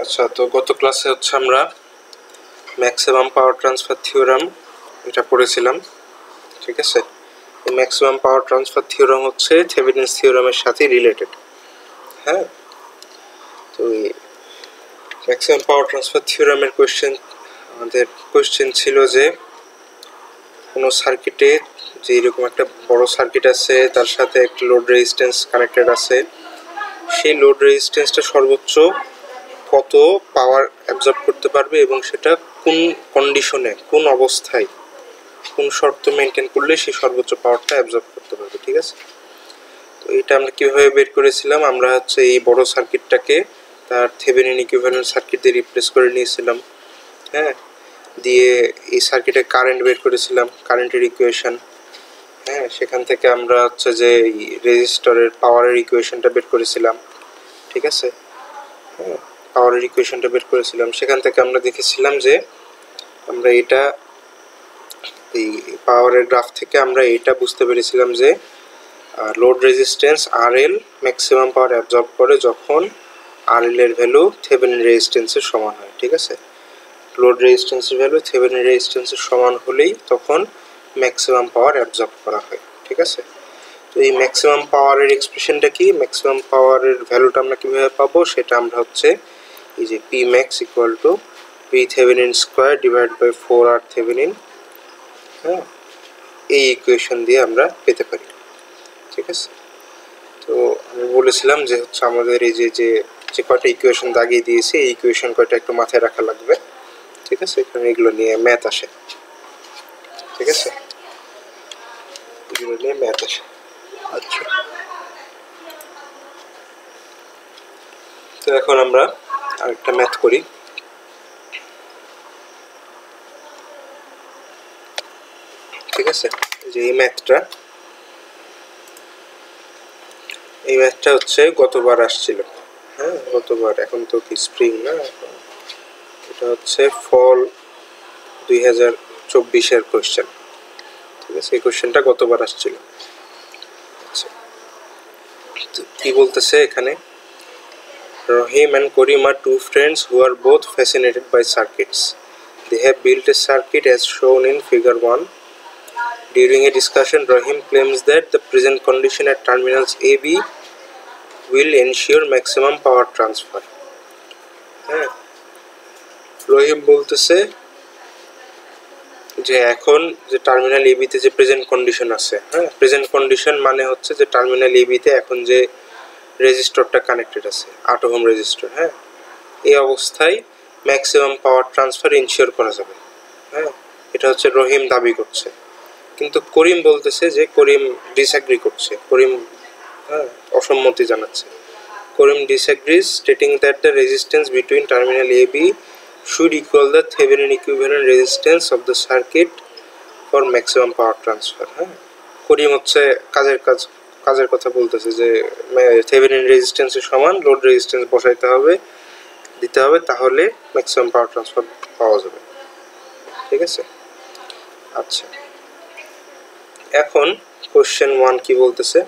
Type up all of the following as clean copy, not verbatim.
আচ্ছা, তো গত ক্লাসে হচ্ছে আমরা ম্যাক্সিমাম পাওয়ার ট্রান্সফার থিওরাম এটা পড়েছিলাম, ঠিক আছে। এই ম্যাক্সিমাম পাওয়ার ট্রান্সফার থিওরাম হচ্ছে থেভেনিনস থিওরামের সাথে রিলেটেড। হ্যাঁ, তো এই ম্যাক্সিমাম পাওয়ার ট্রান্সফার থিওরামের কোয়েশ্চেন ছিল যে কোনো সার্কিটে যে এরকম একটা বড় সার্কিট আছে, তার সাথে একটা লোড রেজিস্ট্যান্স কানেক্টেড আছে, সেই লোড রেজিস্ট্যান্সটা সর্বোচ্চ কত পাওয়ার অ্যাবজর্ব করতে পারবে এবং সেটা কোন কন্ডিশনে, কোন অবস্থায়, কোন শর্ত মেনটেন করলে সেই সর্বোচ্চ পাওয়ারটা অ্যাবজর্ব করতে পারবে, ঠিক আছে। তো এটা আমরা কীভাবে বের করেছিলাম, আমরা হচ্ছে এই বড় সার্কিটটাকে তার থেভেনিন ইকুইভ্যালেন্ট সার্কিট দিয়ে রিপ্লেস করে নিয়েছিলাম। হ্যাঁ, দিয়ে এই সার্কিটে কারেন্ট বের করেছিলাম, কারেন্টের ইকুয়েশন। হ্যাঁ, সেখান থেকে আমরা হচ্ছে যে এই রেজিস্টরের পাওয়ারের ইকুয়েশনটা বের করেছিলাম, ঠিক আছে। হ্যাঁ, পাওয়ারের ইকুয়েশনটা বের করেছিলাম। সেখান থেকে আমরা দেখেছিলাম যে আমরা এটা এই পাওয়ারের গ্রাফ থেকে আমরা এটা বুঝতে পেরেছিলাম যে load resistance RL maximum power absorb করে যখন RL এর ভ্যালু থেভেনিন রেজিস্ট্যান্সের সমান হয়, ঠিক আছে। লোড রেজিস্ট্যান্সের ভ্যালু থেভেনিন রেজিস্ট্যান্সের সমান হলেই তখন ম্যাক্সিমাম পাওয়ার অ্যাবজর্ব করা হয়, ঠিক আছে। তো এই ম্যাক্সিমাম পাওয়ারের এক্সপ্রেশনটা কি, ম্যাক্সিমাম পাওয়ারের ভ্যালুটা আমরা কীভাবে পাবো, সেটা আমরা হচ্ছে এই যে P max equal to P Thevenin square divide by 4R Thevenin, হ্যাঁ, এই ইকুয়েশন দিয়ে আমরা পেতে পারি, ঠিক আছে। তো আমি বলেছিলাম যে হচ্ছে আমাদের এই যে যে যে কয়টা ইকুয়েশন দাগিয়ে দিয়েছি, এই ইকুয়েশন কয়টা একটু মাথায় রাখা লাগবে, ঠিক আছে। এখানে এগুলো নিয়ে ম্যাথ আসে, ঠিক আছে, এগুলো নিয়ে ম্যাথ আসে। আচ্ছা, তো এখন আমরা আরেকটা ম্যাথ করি। ঠিক আছে, যে এই ম্যাথটা হচ্ছে গতবার আসছিল। হ্যাঁ, গতবার, এখন তো কি স্প্রিং না, এটা হচ্ছে ফল 2024-এর কোয়েশ্চেন, ঠিক আছে। এই কোয়েশ্চেনটা গতবার আসছিল। আচ্ছা, কি বলতেছে এখানে, Rahim and Karim are two friends who are both fascinated by circuits. They have built a circuit as shown in figure 1. During a discussion, Rahim claims that the present condition at terminals AB will ensure maximum power transfer. হ্যাঁ, রহিম বলতেছে যে এখন যে terminal এবিতে যে present condition আছে, হ্যাঁ, present condition মানে হচ্ছে যে টার্মিনাল এবিতে এখন যে রেজিস্টরটা কানেক্টেড আছে 8 ওহম রেজিস্টর, হ্যাঁ, এই অবস্থায় ম্যাক্সিমাম পাওয়ার ট্রান্সফার ইনশিওর করা যাবে। হ্যাঁ, এটা হচ্ছে রহিম দাবি করছে, কিন্তু করিম বলতেছে যে করিম ডিসএগ্রি করছে, করিম, হ্যাঁ, অসম্মতি জানাচ্ছে। Karim disagrees, stating that the resistance between terminal AB should equal the Thevenin equivalent resistance of the circuit for maximum power transfer. হ্যাঁ, করিম হচ্ছে কাজের কথা বলতেছে যে থেভেনিন রেজিস্ট্যান্সের সমান লোড রেজিস্ট্যান্স বসাইতে হবে, দিতে হবে, তাহলে ম্যাক্সিমাম পাওয়ার ট্রান্সফার পাওয়া যাবে, ঠিক আছে। আচ্ছা, এখন কোশ্চেন 1 কি বলতেছে,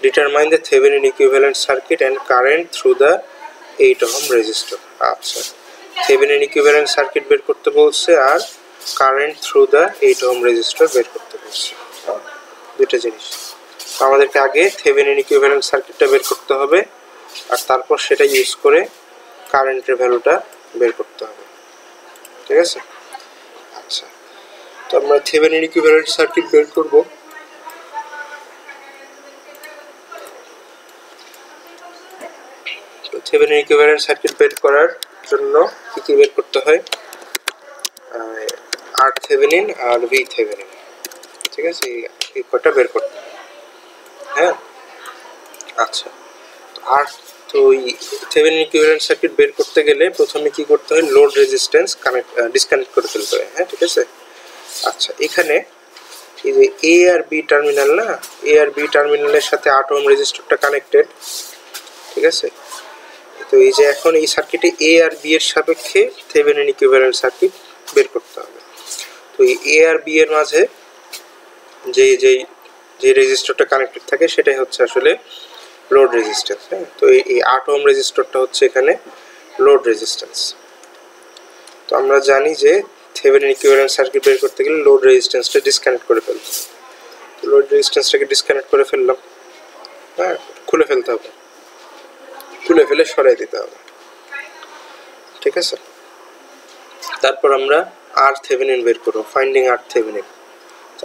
determine the Thevenin equivalent circuit and current through the 8 ohm resistor. আচ্ছা, Thevenin equivalent circuit বের করতে বলছে আর current through the 8 ohm resistor বের করতে বলছে, দুটো জিনিস। আমাদেরকে আগে Thevenin equivalent সার্কিটটা বের করতে হবে আর তারপর সেটা ইউজ করে কারেন্টের ভ্যালুটা বের করতে হবে, ঠিক আছে। আচ্ছা, তো আমরা Thevenin equivalent সার্কিট বের করব। থেভেনিন ইকুইভ্যালেন্ট সার্কিট বের করার জন্য কি বের করতে হয়, আর থেভেনিন আর ভি থেভেনিন, ঠিক আছে, এই কটা বের করতে হয়। হ্যাঁ, আচ্ছা, আর তো এই থেভেনিন ইকুইভ্যালেন্ট সার্কিট বের করতে গেলে প্রথমে কি করতে হয়, লোড রেজিস্ট্যান্স ডিসকানেক্ট করে ফেলতে হয়। হ্যাঁ, ঠিক আছে। আচ্ছা, এখানে এই যে এ আর বি টার্মিনাল না, এ আর বি টার্মিনালের সাথে 8 ওহম রেজিস্টরটা কানেক্টেড, ঠিক আছে। তো এই যে এখন এই সার্কিটে এ আর বি এর সাপেক্ষে থেভেনিন ইকুইভ্যালেন্ট সার্কিট বের করতে হবে। তো এই এ আর বি এর মাঝে যে যে যে রেজিস্টরটা কানেক্টেড থাকে সেটাই হচ্ছে আসলে লোড রেজিস্ট্যান্স। হ্যাঁ, তো এই 8 ওহম রেজিস্টরটা হচ্ছে এখানে লোড রেজিস্ট্যান্স। তো আমরা জানি যে থেভেনিন ইকুইভ্যালেন্ট সার্কিট বের করতে গেলে লোড রেজিস্ট্যান্সটা ডিসকানেক্ট করে ফেলতে হবে। লোড রেজিস্ট্যান্সটাকে ডিসকানেক্ট করে ফেললাম, হ্যাঁ, খুলে ফেলতে হবে, খুলে ফেলে সরাই দিতে হবে, ঠিক আছে। তারপর আমরা আর থেভেনিন বের করবো, finding R Thevenin.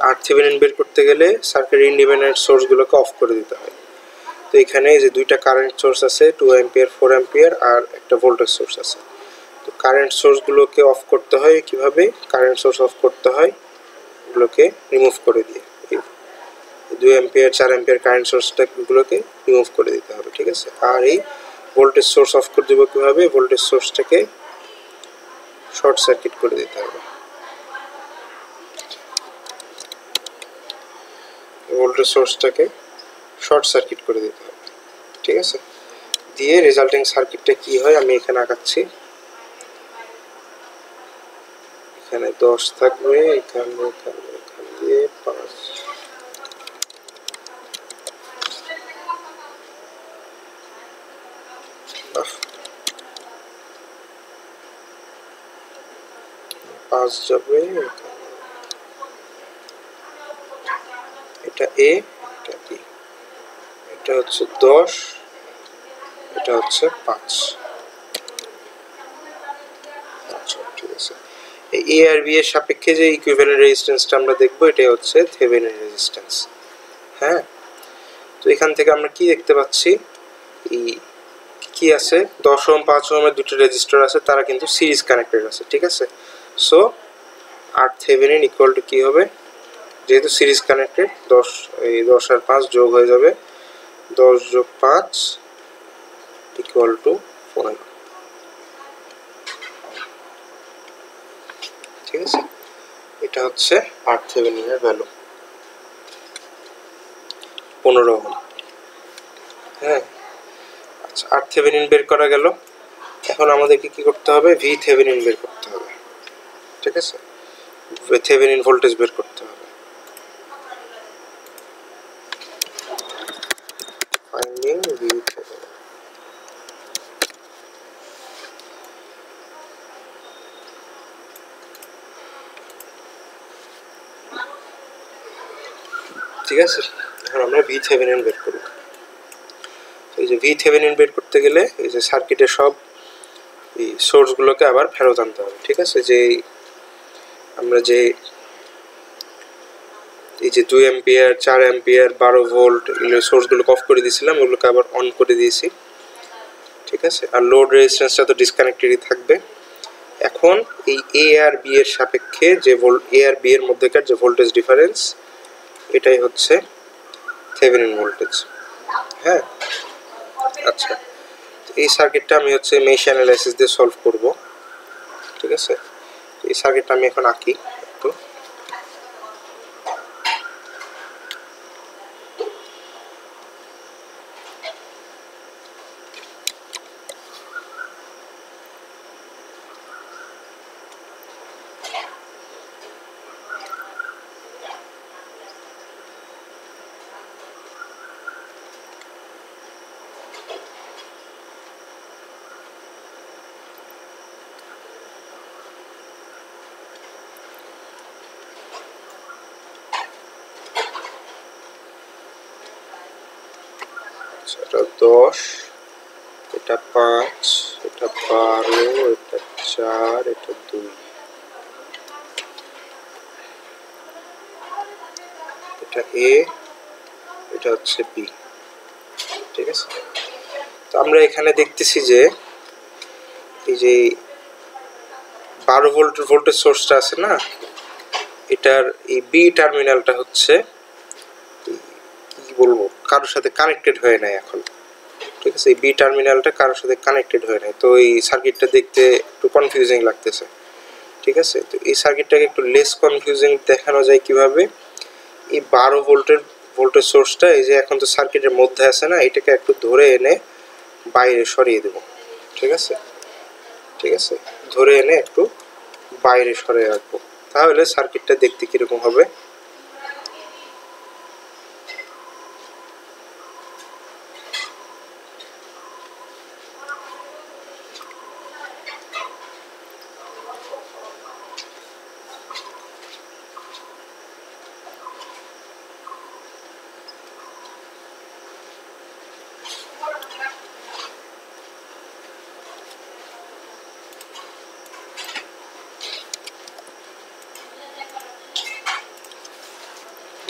R Thevenin বের করতে গেলে সার্কিটের ইন্ডিপেন্ডেন্ট সোর্সগুলোকে অফ করে দিতে হয়। তো এখানে যে দুইটা কারেন্ট সোর্স আছে, 2 অ্যাম্পিয়ার 4 অ্যাম্পিয়ার, আর একটা ভোল্টেজ সোর্স আছে। তো কারেন্ট সোর্সগুলোকে অফ করতে হয় কিভাবে? কারেন্ট সোর্স অফ করতে হয় এগুলোকে রিমুভ করে দিয়ে, 2 অ্যাম্পিয়ার 4 অ্যাম্পিয়ার কারেন্ট সোর্সটাগুলোকে রিমুভ করে দিতে হবে, ঠিক আছে। আর এই ভোল্টেজ সোর্স অফ করে দেবো কীভাবে? ভোল্টেজ সোর্সটাকে শর্ট সার্কিট করে দিতে হবে, ভোল্টেজ সোর্সটাকে শর্ট সার্কিট করে দিতে হবে, ঠিক আছে। দিয়ে রেজাল্টিং সার্কিটটা কি হয় আমি এখানে আঁকাচ্ছি। এখানে 10 থাকবে, এখানে দিয়ে 5, যাবে, এটা এ, এটা বি, এটা হচ্ছে 10, এটা হচ্ছে 5। আচ্ছা, ঠিক আছে। এ আর বি এর সাপেক্ষে যে ইকুইভ্যালেন্ট রেজিস্ট্যান্সটা আমরা দেখবো, এটাই হচ্ছে থেভেনিন রেজিস্ট্যান্স, হ্যাঁ। তো এখান থেকে আমরা কি দেখতে পাচ্ছি, এই কি আছে, 10 ওহম 5 ওহমের দুটো রেজিস্টার আছে, তারা কিন্তু সিরিজ কানেক্টেড আছে, ঠিক আছে। So R Thevenin equal to কি হবে, যেহেতু সিরিজ কানেক্টেড, 10 আর 5 যোগ হয়ে যাবে, 10 যোগ 5 ইকুয়াল টু 15, ঠিক আছে। এটা হচ্ছে আর থেভেনিনের ভ্যালু 15 ওহম, হ্যাঁ। আচ্ছা, আর থেভেনিন বের করা গেল। এখন আমাদেরকে কি করতে হবে? ভি থেভেনিন বের করতে হবে, ঠিক আছে। থেভেনিন ভোল্টেজ বের করতে হবে, ফাইন্ডিং ভি থেভেনিন। ঠিক আছে, এখন আমরা ভি থেভেনিন বের করব। এই যে ভি থেভেনিন বের করতে গেলে এই যে সার্কিটের সব এই সোর্সগুলোকে আবার ফেরত আনতে হবে, ঠিক আছে। যে আমরা যে এই যে 2 অ্যাম্পিয়ার 4 অ্যাম্পিয়ার 12 ভোল্ট এগুলো সোর্সগুলোকে অফ করে দিয়েছিলাম, ওগুলোকে আবার অন করে দিয়েছি, ঠিক আছে। আর লোড রেজিস্ট্যান্সটা তো ডিসকানেক্টেডই থাকবে। এখন এই এ আর বি এর সাপেক্ষে যে এ আর বি এর মধ্যেকার যে ভোল্টেজ ডিফারেন্স, এটাই হচ্ছে থেভেনিন ভোল্টেজ, হ্যাঁ। আচ্ছা, এই সার্কিটটা আমি হচ্ছে মেশ অ্যানালাইসিস দিয়ে সলভ করব, ঠিক আছে। এই সার্কিটটা আমি এখন আঁকি একটু। এটা 10, এটা 5, এটা 12, এটা 4, এটা 2, এটা এ, এটা হচ্ছে বি, ঠিক আছে। তো আমরা এখানে দেখতেছি যে এই যে 12 ভোল্টের ভোল্টেজ সোর্সটা আছে না, এটার এই বি টার্মিনালটা হচ্ছে কি বলবো, কারোর সাথে কানেক্টেড হয়ে নাই এখন, ঠিক আছে। এই বি টার্মিনালটা কারোর সাথে কানেক্টেড হয়ে নাই, তো এই সার্কিটটা দেখতে একটু কনফিউজিং লাগতেছে, ঠিক আছে। তো এই সার্কিটটাকে একটু লেস কনফিউজিং দেখানো যায় কিভাবে, এই 12 ভোল্টের ভোল্টেজ সোর্সটা এই যে এখন তো সার্কিটের মধ্যে আছে না, এটাকে একটু ধরে এনে বাইরে সরিয়ে দেব, ঠিক আছে, ঠিক আছে। ধরে এনে একটু বাইরে সরিয়ে রাখবো, তাহলে সার্কিটটা দেখতে কিরকম হবে।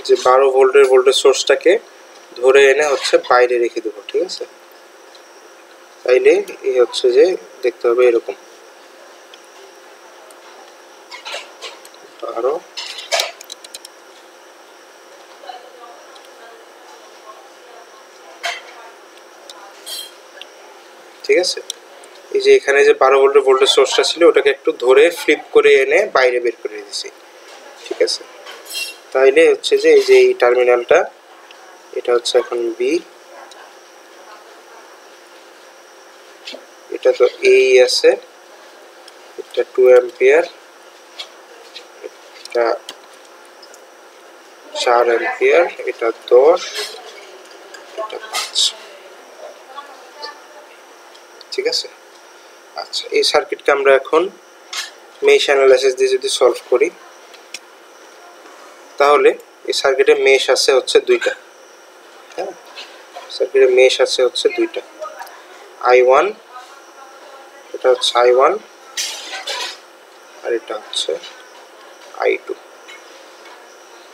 যে 12 ভোল্টের ভোল্টেজ সোর্সটাকে ধরে এনে হচ্ছে বাইরে রেখে দেবো, ঠিক আছে। তাইলে এই হচ্ছে যে দেখতে হবে এরকম 12, ঠিক আছে। এই যে এখানে যে 12 ভোল্টের ভোল্টেজ সোর্সটা ছিল ওটাকে একটু ধরে ফ্লিপ করে এনে বাইরে বের করে দিয়েছি, ঠিক আছে। তাইলে হচ্ছে যে এই যে এই টার্মিনালটা, এটা হচ্ছে এখন বি, এটা তো এই আছে, এটা 2 অ্যাম্পিয়ার, এটা 4 অ্যাম্পিয়ার, এটা 10, এটা 5, ঠিক আছে। আচ্ছা, এই সার্কিটকে আমরা এখন মেশ অ্যানালাইসিস দিয়ে যদি সলভ করি, তাহলে এই সার্কিটে মেশ আছে হচ্ছে দুইটা। হ্যাঁ, সার্কিটে মেশ আছে হচ্ছে দুইটা, I1, এটা হচ্ছে I1, আর এটা হচ্ছে I2,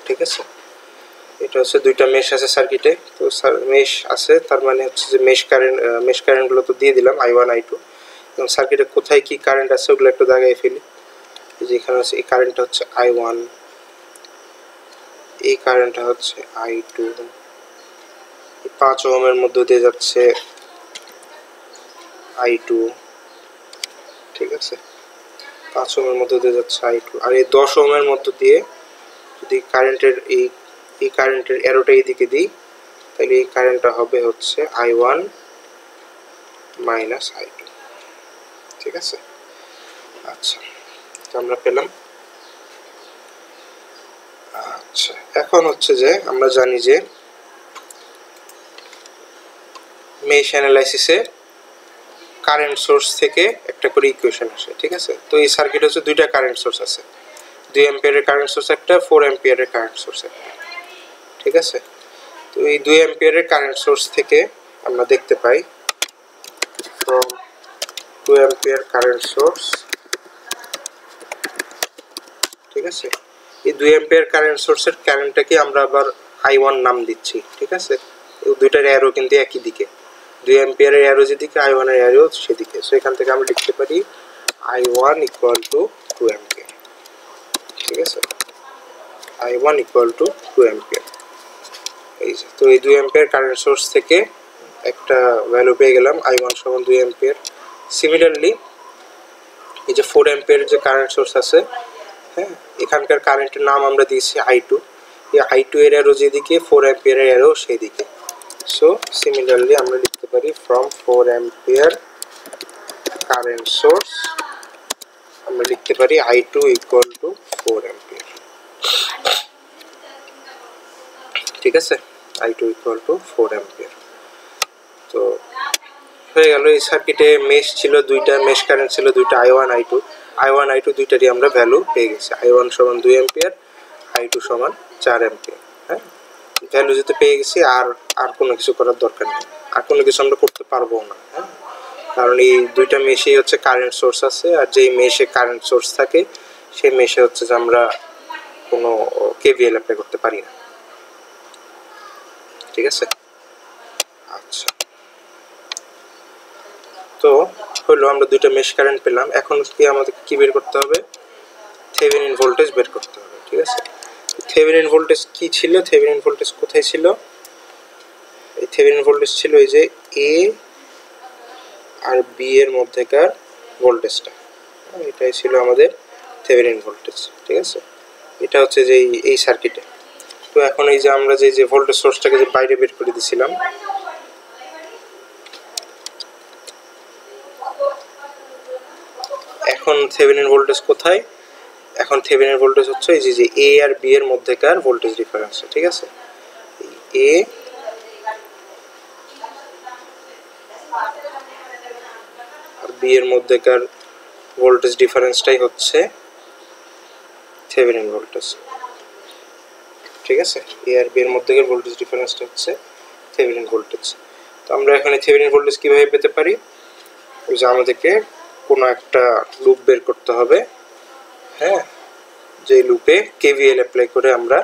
ঠিক আছে। এটা হচ্ছে দুইটা মেশ আছে সার্কিটে। তো মেশ আছে তার মানে হচ্ছে যে মেশ কারেন্টগুলো তো দিয়ে দিলাম I1 I2, এবং সার্কিটে কোথায় কি কারেন্ট আছে ওগুলো একটু দাগাই ফেলি। এই যে এখানে হচ্ছে এই কারেন্টটা হচ্ছে I1, এই কারেন্টটা হচ্ছে I2, 5 ওহমের মধ্যে দিয়ে যাচ্ছে I2, ঠিক আছে, 5 ওহমের মধ্যে দিয়ে যাচ্ছে I2, আর এই 10 ওহমের মধ্যে দিয়ে যদি কারেন্টের এই কারেন্টের অ্যারোটা এইদিকে দিই, তাহলে এই কারেন্টটা হবে হচ্ছে I1 মাইনাস I2, ঠিক আছে। আচ্ছা, আমরা পেলাম। আচ্ছা, এখন হচ্ছে যে আমরা জানি যে মেশ অ্যানালাইসিসে কারেন্ট সোর্স থেকে একটা করে ইকুয়েশন আসে, ঠিক আছে। তো এই সার্কিট হচ্ছে দুইটা কারেন্ট সোর্স আছে, 2 অ্যাম্পিয়ারের কারেন্ট সোর্স একটা, 4 অ্যাম্পিয়ারের কারেন্ট সোর্স একটা, ঠিক আছে। তো এই 2 অ্যাম্পিয়ারের কারেন্ট সোর্স থেকে আমরা দেখতে পাই from 2 অ্যাম্পিয়ার কারেন্ট সোর্স, ঠিক আছে। এই 2 অ্যাম্পিয়ার কারেন্ট সোর্সের কারেন্টটাকে আমরা আবার I1 নাম দিচ্ছি, ঠিক আছে। এই দুইটার অ্যারো কিন্তু একই দিকে, 2 অ্যাম্পিয়ারের অ্যারো যেদিকে, I1 এর অ্যারো সেদিকে। সো এখান থেকে আমরা লিখতে পারি I1 ইকুয়াল টু 2 অ্যাম্পিয়ার, ঠিক আছে। I1 equal to 2 ampere. এই যে, তো এই 2 অ্যাম্পিয়ার কারেন্ট সোর্স থেকে একটা ভ্যালু পেয়ে গেলাম I1 সমান 2 অ্যাম্পিয়ার। সিমিলারলি এই যে 4 অ্যাম্পিয়ারের যে কারেন্ট সোর্স আছে, হ্যাঁ, এখানকার কারেন্টের নাম আমরা দিয়েছি I2, এই I2 এর অ্যারো যেদিকে, 4 অ্যাম্পিয়ারের অ্যারো সেদিকে। সো সিমিলারলি আমরা লিখতে পারি ফ্রম 4 অ্যাম্পিয়ার কারেন্ট সোর্স আমরা লিখতে পারি I2 ইকুয়াল টু 4 অ্যাম্পিয়ার, ঠিক আছে। I2 equal to 4 ampere. তো হয়ে গেল। এই সার্কিটে মেশ ছিল দুইটা, মেশ কারেন্ট ছিল দুইটা, I1 I2 দুইটারই আমরা ভ্যালু পেয়ে গেছি। I1 সমান 2 অ্যাম্পিয়ার, I2 সমান 4 অ্যাম্পিয়ার। হ্যাঁ, ভ্যালু যেতে পেয়ে গেছি, আর কোনো কিছু করার দরকার নেই, আর কোনো কিছু আমরা করতে পারবো না। হ্যাঁ, কারণ এই দুইটা মেশেই হচ্ছে কারেন্ট সোর্স আছে, আর যেই মেশে কারেন্ট সোর্স থাকে সেই মেশে হচ্ছে যে আমরা কোনো KVL অ্যাপ্লাই করতে পারি না, ঠিক আছে। আচ্ছা, তো হলো আমরা দুইটা মেশ কারেন্ট পেলাম। এখন কি আমাদের কি বের করতে হবে? থেভেনিন ভোল্টেজ বের করতে হবে, ঠিক আছে। থেভেনিন ভোল্টেজ কি ছিল? থেভেনিন ভোল্টেজ কোথায় ছিল? এই থেভেনিন ভোল্টেজ ছিল এই যে এ আর বি এর মধ্যেকার ভোল্টেজটা, এটাই ছিল আমাদের থেভেনিন ভোল্টেজ, ঠিক আছে। এটা হচ্ছে যে এই সার্কিটে। তো এখন এই যে আমরা যে ভোল্টেজ সোর্সটাকে যে বাইরে বের করে দিয়েছিলাম, এখন থেভেনিন ভোল্টেজ কোথায়? এখন থেভেনিন ভোল্টেজ হচ্ছে এই যে এ আর বি এর মধ্যেকার ভোল্টেজ ডিফারেন্স, ঠিক আছে। এ আর বি এর মধ্যেকার ভোল্টেজ ডিফারেন্সটাই হচ্ছে থেভেনিন ভোল্টেজ, ঠিক আছে। এ আর বি এর মধ্যেকার ভোল্টেজ ডিফারেন্সটা হচ্ছে থেভেনিন ভোল্টেজ। তো আমরা এখানে থেভেনিন ভোল্টেজ কিভাবে পেতে পারি? ওই যে আমাদেরকে কোনো একটা লুপ বের করতে হবে, হ্যাঁ, যে লুপে KVL অ্যাপ্লাই করে আমরা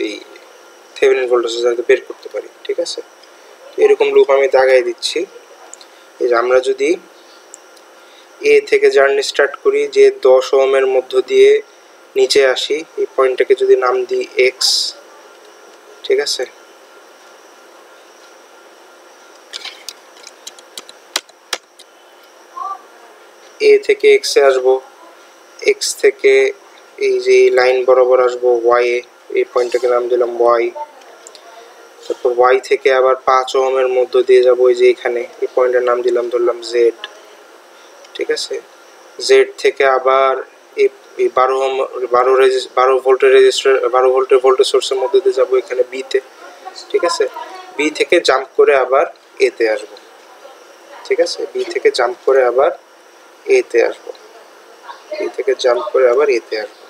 এই থেভেনিন ভোল্টেজ যাতে বের করতে পারি। ঠিক আছে, এরকম লুপ আমি দাগাই দিচ্ছি। এই যে আমরা যদি এ থেকে জার্নি স্টার্ট করি, যে 10 ওহমের মধ্য দিয়ে নিচে আসি, এই পয়েন্টটাকে যদি নাম দিই এক্স, ঠিক আছে, এ থেকে এক্সে আসবো, এক্স থেকে এই যে লাইন বরাবর আসবো ওয়াই এ, এই পয়েন্টটাকে নাম দিলাম ওয়াই। তারপর ওয়াই থেকে আবার 5 ওহমের মধ্য দিয়ে যাবো এই যে এখানে, এই পয়েন্টের নাম দিলাম ধরলাম জেড। ঠিক আছে, জেড থেকে আবার এই 12 ওহম 12 ভোল্টের রেজিস্টার 12 ভোল্টের ভোল্টেজ সোর্সের মধ্যে দিয়ে যাবো এখানে বিতে। ঠিক আছে, বি থেকে জাম্প করে আবার এতে আসবো। ঠিক আছে, বি থেকে জাম্প করে আবার এতে আসবো, বি থেকে জাম্প করে আবার এতে আসবো।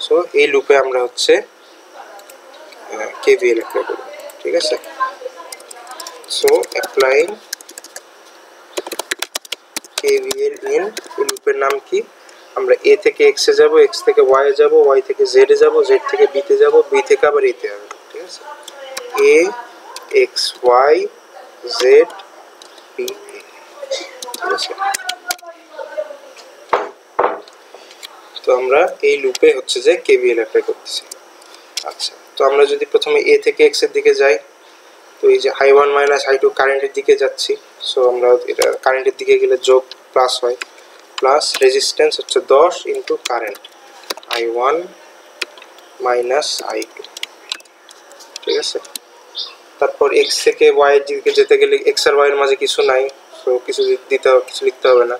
সো এই লুপে আমরা হচ্ছে কেভিএল অ্যাপ্লাই করব। ঠিক আছে, সো অ্যাপ্লাইং কেভিএল ইন, এই লুপের নাম কি, আমরা এ থেকে এক্স এ যাব, এক্স থেকে ওয়াই এ যাব, ওয়াই থেকে জেড এ যাব, জেড থেকে বিতে যাব, বি থেকে আবার এতে আসবো। ঠিক আছে, এ x Y Z B A. ঠিক আছে, তো আমরা এই লুপে হচ্ছে যে কেভিএল অ্যাপ্লাই করতেছি। আচ্ছা, তো আমরা যদি প্রথমে এ থেকে এক্স এর দিকে যাই, তো এই যে i1 মাইনাস i2 কারেন্টের দিকে যাচ্ছি। সো আমরা এটা কারেন্টের দিকে গেলে যোগ প্লাস হয়, প্লাস রেজিস্ট্যান্স হচ্ছে 10 into current i1 minus i2। ঠিক আছে, তারপর এক্স থেকে ওয়াই এর দিকে যেতে গেলে এক্স আর ওয়াই এর মাঝে কিছু নাই, সো কিছু দিতে হবে, কিছু লিখতে হবে না।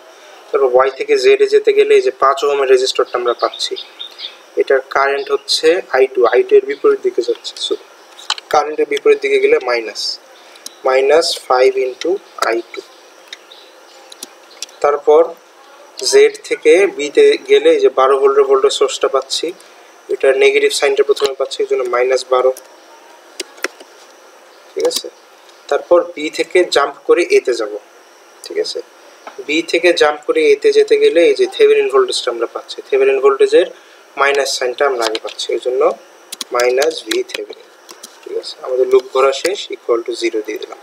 তারপর ওয়াই থেকে জেড এ যেতে গেলে এই যে 5 ওহমের রেজিস্টরটা আমরা পাচ্ছি, এটার কারেন্ট হচ্ছে i2 এর বিপরীত দিকে যাচ্ছে। সো কারেন্টের বিপরীত দিকে গেলে মাইনাস 5 ইন্টু i2। তারপর জেড থেকে বিতে গেলে যে 12 ভোল্টের ভোল্টেজ সোর্সটা পাচ্ছি, এটার নেগেটিভ সাইনটা প্রথমে পাচ্ছি, এই জন্য -12। ঠিক আছে, তারপর বি থেকে জাম্প করে এতে যাব। ঠিক আছে, বি থেকে জাম্প করে এতে যেতে গেলে এই যে থেভেনিন ভোল্টেজটা আমরা পাচ্ছি, থেভেনিন ভোল্টেজের মাইনাস সাইনটা আমরা আগে পাচ্ছি, এই জন্য মাইনাস ভি থেভেনিন। ঠিক আছে, আমাদের লুপ ঘোরা শেষ, ইকুয়াল টু 0 দিয়ে দিলাম।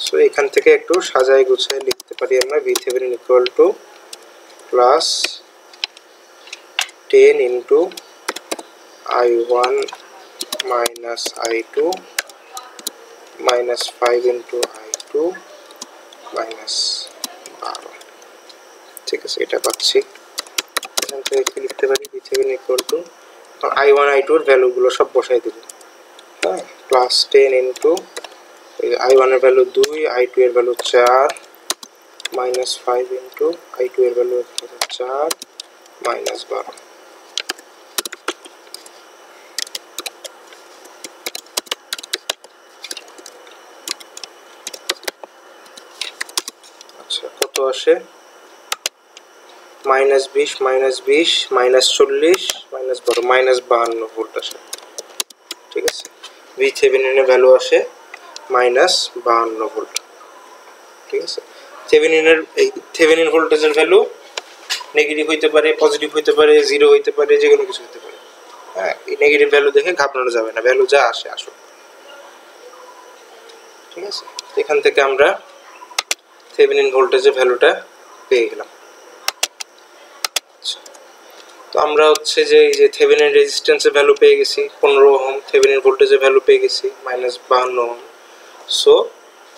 সো এখান থেকে একটু সাজায় গুছায় লিখতে পারি আমরা V Thevenin equal two plus 10 into i1 minus i2 minus 5 into i2 minus 12। ঠিক আছে, এটা পাচ্ছি। এখান থেকে কি লিখতে পারি, V Thevenin equal two i1 i2 এর ভ্যালুগুলো সব বসাই দেব। হ্যাঁ, প্লাস 10 ইন্টু i1 এর ভ্যালু 2, i2 এর ভ্যালু 4, মাইনাস 5 ইন্টু i2 এর ভ্যালু 4 মাইনাস 12। আচ্ছা, কত আসে, -20 -20 -40 -12 -52 ভোল্ট আসে। ঠিক আছে, ভি থেভেনিনের ভ্যালু আসে -52 ভোল্ট। ঠিক আছে, থেভেনিনের এই থেভেনিন ভোল্টেজের ভ্যালু নেগেটিভ হইতে পারে, পজিটিভ হইতে পারে, 0 হইতে পারে, যে কোনো কিছু হইতে পারে। হ্যাঁ, এই নেগেটিভ ভ্যালু দেখে ঘাবড়ানো যাবে না, ভ্যালু যা আসে আসুক। ঠিক আছে, এখান থেকে আমরা থেভেনিন ভোল্টেজের ভ্যালুটা পেয়ে গেলাম। তো আমরা হচ্ছে যে এই যে থেভেনিন রেজিস্ট্যান্সের ভ্যালু পেয়ে গেছি 15 ওহম, থেভেনিন ভোল্টেজের ভ্যালু পেয়ে গেছি -52 ওহম। সো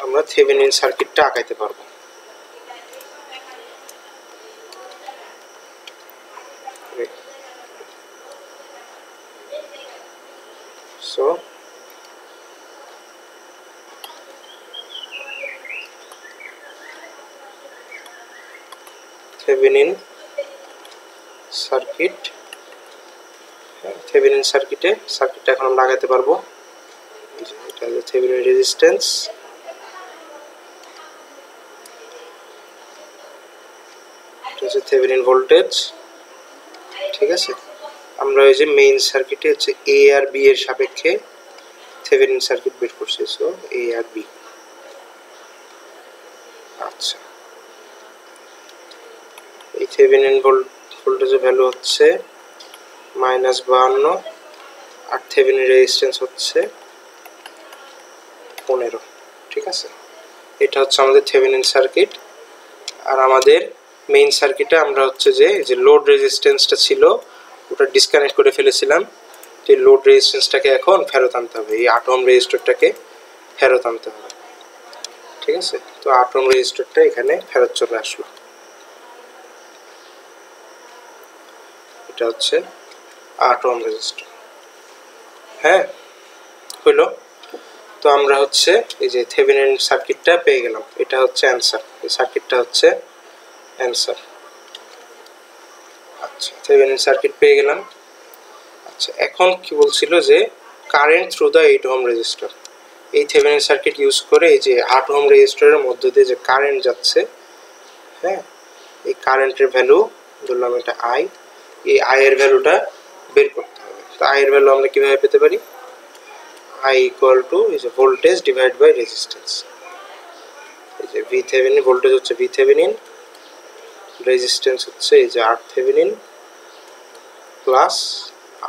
আমরা থেভেনিন সার্কিটটা আঁকাইতে পারবো। সো থেভেনিন সার্কিট, থেভেনিন সার্কিটটা এখন আমরা লাগাতে পারবো। এটা হচ্ছে থেভেনিন রেজিস্ট্যান্স, এটা হচ্ছে থেভেনিন ভোল্টেজ। ঠিক আছে, আমরা ওই যে মেইন সার্কিটে হচ্ছে এ আর বি এর সাপেক্ষে থেভেনিন সার্কিট বের করছি। সো এ আর বি। আচ্ছা, এই থেভেনিন ভোল্টেজের ভ্যালু হচ্ছে -52 আর থেভেনিন রেজিস্ট্যান্স হচ্ছে 15। ঠিক আছে, এটা হচ্ছে আমাদের থেভেনিন সার্কিট। আর আমাদের মেইন সার্কিটে আমরা হচ্ছে যে লোড রেজিস্ট্যান্সটা ছিল ওটা ডিসকানেক্ট করে ফেলেছিলাম। তো এই লোড রেজিস্ট্যান্সটাকে এখন ফেরত আনতে হবে, এই 8 ওহম রেজিস্টরটাকে ফেরত আনতে হবে। ঠিক আছে, তো 8 ওহম রেজিস্টরটা এখানে ফেরত চলে আসলো। এটা হচ্ছে 8 ওহম রেজিস্টর। হ্যাঁ, হইলো। তো আমরা হচ্ছে এই যে থেভেনিন সার্কিটটা পেয়ে গেলাম, এটা হচ্ছে অ্যান্সার, এই সার্কিটটা হচ্ছে অ্যান্সার। আচ্ছা, থেভেনিন সার্কিট পেয়ে গেলাম। আচ্ছা, এখন কি বলছিল যে current through the 8 ohm resistor. এই থেভেনিন সার্কিট ইউজ করে এই যে 8 ওহম রেজিস্টরের মধ্য দিয়ে যে কারেন্ট যাচ্ছে, হ্যাঁ, এই কারেন্টের ভ্যালু ধরলাম এটা আই, এই আই এর ভ্যালুটা বের করতে হবে। তো আই এর ভ্যালু আমরা কিভাবে পেতে পারি? I equal to is a voltage divided by resistance. এই যে ভি থেভেনিন ভোল্টেজ হচ্ছে ভি থেভেনিন, রেজিস্ট্যান্স হচ্ছে এই যে আর থেভেনিন প্লাস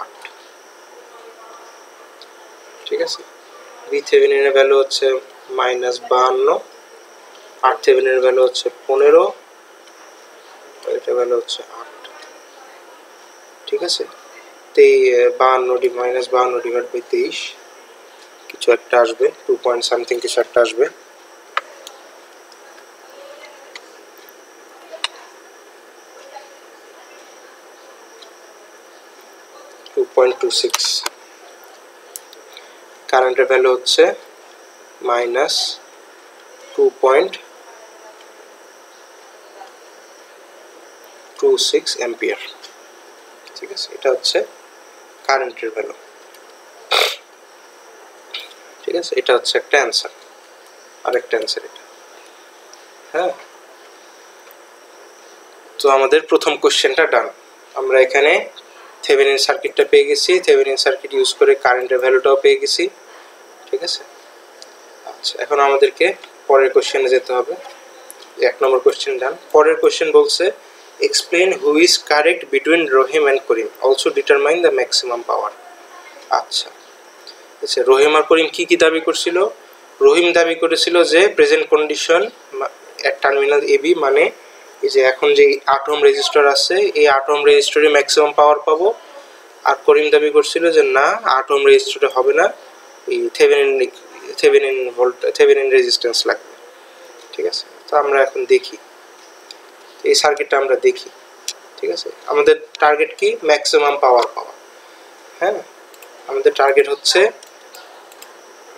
8। ঠিক আছে, ভি থেভেনিনের ভ্যালু হচ্ছে -52, আর থেভেনিনের ভ্যালু হচ্ছে 15, এটা ভ্যালু হচ্ছে 8। ঠিক আছে, তো এই -52 ডিভাইড বাই 23 কিছু একটা আসবে, 2 পয়েন্ট সামথিং কিছু একটা আসবে। কারেন্টের ভ্যালু হচ্ছে -2.26 অ্যাম্পিয়ার। ঠিক আছে, এটা হচ্ছে কারেন্টের ভ্যালু। ঠিক আছে, এটা হচ্ছে একটা অ্যান্সার, আরেকটা অ্যান্সার এটা। হ্যাঁ, তো আমাদের প্রথম কোশ্চেনটা ডান। আমরা এখানে থেভেনিন সার্কিটটা পেয়ে গেছি, থেভেনিন সার্কিট ইউজ করে কারেন্টের ভ্যালুটাও পেয়ে গেছি। ঠিক আছে, আচ্ছা, এখন আমাদেরকে পরের কোশ্চেনে যেতে হবে। 1 নম্বর কোশ্চেন ডান। পরের কোশ্চেন বলছে explain who is correct between Rahim and Karim, also determine the maximum power. আচ্ছা, আচ্ছা, রহিম আর করিম কি কি দাবি করছিল? রহিম দাবি করেছিল যে প্রেজেন্ট কন্ডিশন এট টার্মিনাল এবি, মানে এই যে এখন যে 8 ওহম রেজিস্টর আছে এই 8 ওহম রেজিস্টরে ম্যাক্সিমাম পাওয়ার পাবো। আর করিম দাবি করছিল যে না, 8 ওহম রেজিস্টরে হবে না, এই থেভেনিন রেজিস্ট্যান্স লাগবে। ঠিক আছে, তো আমরা এখন দেখি এই সার্কিটটা আমরা দেখি। ঠিক আছে, আমাদের টার্গেট কি? ম্যাক্সিমাম পাওয়ার পাওয়া। হ্যাঁ, আমাদের টার্গেট হচ্ছে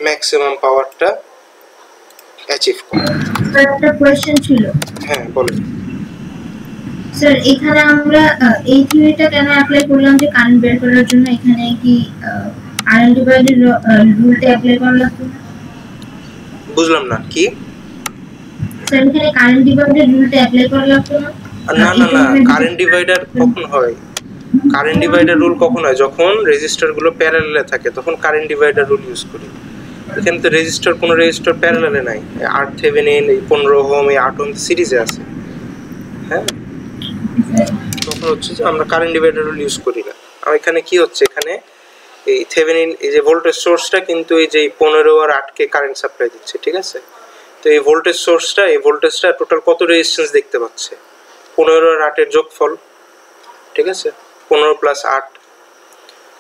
ম্যাক্সিমাম পাওয়ারটা অ্যাচিভ করা। একটা কোশ্চেন ছিল। হ্যাঁ, বলেন স্যার, এখানে আমরা এই থিওরিটা কেন অ্যাপ্লাই করলাম যে কারেন্ট বের করার জন্য? এখানে কি আয়রন ডিভাইডের রুলটা অ্যাপ্লাই করা লাগবে? বুঝলাম না কি? স্যার, এখানে কারেন্ট ডিভাইডের রুলটা অ্যাপ্লাই করা লাগবে না? না না না, কারেন্ট ডিভাইডার কখন হয়? কারেন্ট ডিভাইডার রুল কখন হয়? যখন রেজিস্টারগুলো প্যারালালে থাকে তখন কারেন্ট ডিভাইডার রুল ইউজ করি। এখানে তো রেজিস্টার, কোনো রেজিস্টার প্যারালালে নাই। 8 থেভেনিন, এই 15 ওহম, এই 8 ওহম সিরিজে আছে। হ্যাঁ, তখন হচ্ছে যে আমরা কারেন্ট ডিভাইডার রুল ইউজ করি না। আর এখানে কি হচ্ছে, এখানে এই থেভেনিন এই যে ভোল্টেজ সোর্সটা কিন্তু এই যে 15 আর 8 কে কারেন্ট সাপ্লাই দিচ্ছে। ঠিক আছে, তো এই ভোল্টেজ সোর্সটা, এই ভোল্টেজটা টোটাল কত রেজিস্ট্যান্স দেখতে পাচ্ছে? 15 আর 8 এর যোগফল। ঠিক আছে, 15 প্লাস 8।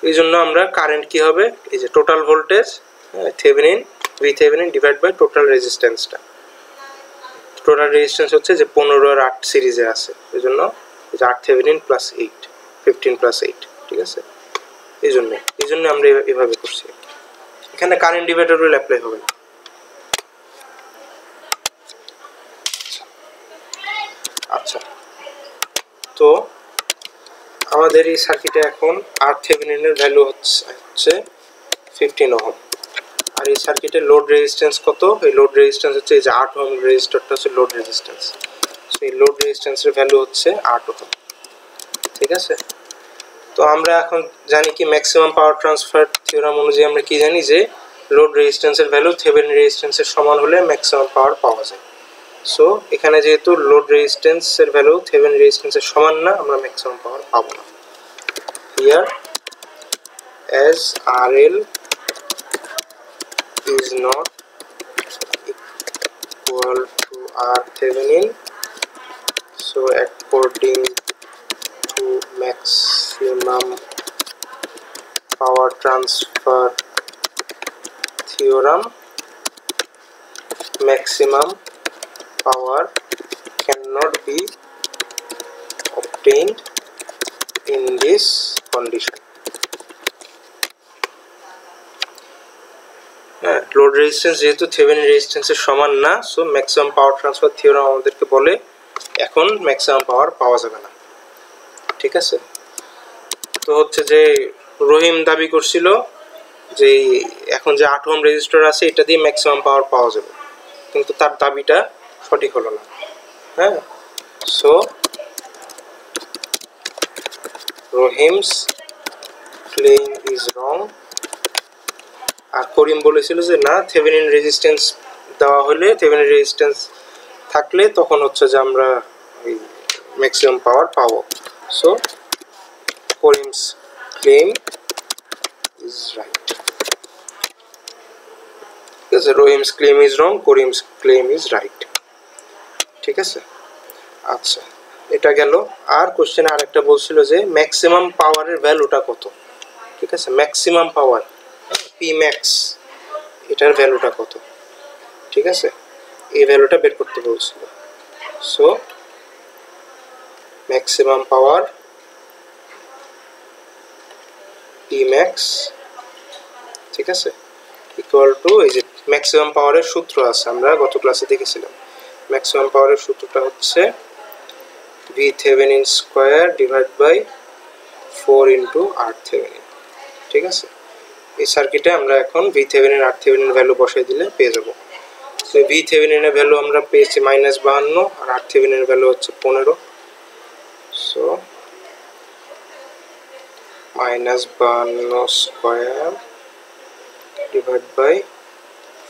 এই জন্য আমরা কারেন্ট কি হবে, এই যে total voltage Thevenin V Thevenin divide by total রেজিস্ট্যান্সটা। টোটাল রেজিস্ট্যান্স হচ্ছে যে 15 আর 8 সিরিজে আছে, এই জন্য 8 থেভেনিন প্লাস 8, 15 প্লাস 8। ঠিক আছে, এই জন্য আমরা এভাবে করছি। এখানে কারেন্ট ডিভাইডার রুল অ্যাপ্লাই হবে না। আচ্ছা, তো আমাদের এই সার্কিটে এখন আর থেভেনিনের ভ্যালু হচ্ছে 15 ওহম। আর এই সার্কিটের লোড রেজিস্ট্যান্স কত? এই লোড রেজিস্ট্যান্স হচ্ছে এই যে 8 ওহম রেজিস্টরটা হচ্ছে লোড রেজিস্ট্যান্স। সো এই লোড রেজিস্ট্যান্সের ভ্যালু হচ্ছে 8 ওহম। ঠিক আছে, তো আমরা এখন জানি কি ম্যাক্সিমাম পাওয়ার ট্রান্সফার থিওরাম অনুযায়ী আমরা কি জানি যে লোড রেজিস্ট্যান্সের ভ্যালু থেভেনিন রেজিস্ট্যান্সের সমান হলে ম্যাক্সিমাম পাওয়ার পাওয়া যায়। সো এখানে যেহেতু লোড রেজিস্ট্যান্সের ভ্যালু থেভেনিন রেজিস্ট্যান্সের সমান না, আমরা ম্যাক্সিমাম পাওয়ার পাবো না। here as RL is not equal to RThevenin, so according to maximum power transfer theorem, maximum power cannot be obtained in this condition. Load resistance যেহেতু থেভেনিন রেজিস্ট্যান্সের সমান না, so maximum power transfer theorem আমাদেরকে বলে এখন maximum power পাওয়া যাবে না। ঠিক আছে, তো হচ্ছে যে রহিম দাবি করছিল যে এখন যে 8 ওহম রেজিস্টর আছে এটা দিয়ে ম্যাক্সিমাম পাওয়ার পাওয়া যাবে, কিন্তু তার দাবিটা সঠিক হলো না। হ্যাঁ, so Rahim's claim is wrong. আর করিম বলেছিল যে না, থেভেনিন রেজিস্ট্যান্স দেওয়া হলে, থেভেনিন রেজিস্ট্যান্স থাকলে তখন হচ্ছে যে আমরা এই ম্যাক্সিমাম পাওয়ার পাবো। So Karim's claim is right. ঠিক আছে, Rahim's claim is wrong, Karim's claim is right. ঠিক আছে, আচ্ছা এটা গেল। আর কোশ্চেনে আরেকটা বলছিল যে ম্যাক্সিমাম পাওয়ারের ভ্যালুটা কত। ঠিক আছে, ম্যাক্সিমাম পাওয়ার পি ম্যাক্স, এটার ভ্যালুটা কত। ঠিক আছে, এই ভ্যালুটা বের করতে বলছিল। So maximum power P max, ঠিক আছে, ইকুয়াল টু, এই যে ম্যাক্সিমাম পাওয়ারের সূত্র আছে, আমরা গত ক্লাসে দেখেছিলাম। ম্যাক্সিমাম পাওয়ারের সূত্রটা হচ্ছে V Thevenin square divide by 4 into R Thevenin. ঠিক আছে, এই সার্কিটে আমরা এখন V Thevenin R Thevenin value বসাই দিলে পেয়ে যাব। তো ভি থেভেনিনের ভ্যালু আমরা পেয়েছি -52 আর আর থেভেনিনের ভ্যালু হচ্ছে 15। So -52 square divide by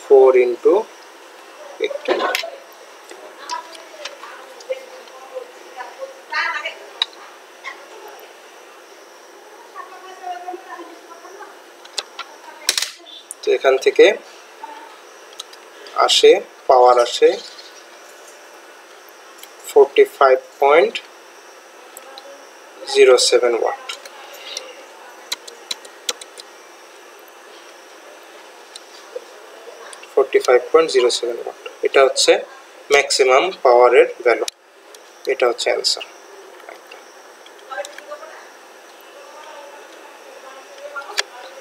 4 into 8। তো এখান থেকে আসে পাওয়ার আসে 45.07 ওয়াট। এটা হচ্ছে ম্যাক্সিমাম পাওয়ারের ভ্যালু, এটা হচ্ছে অ্যান্সার।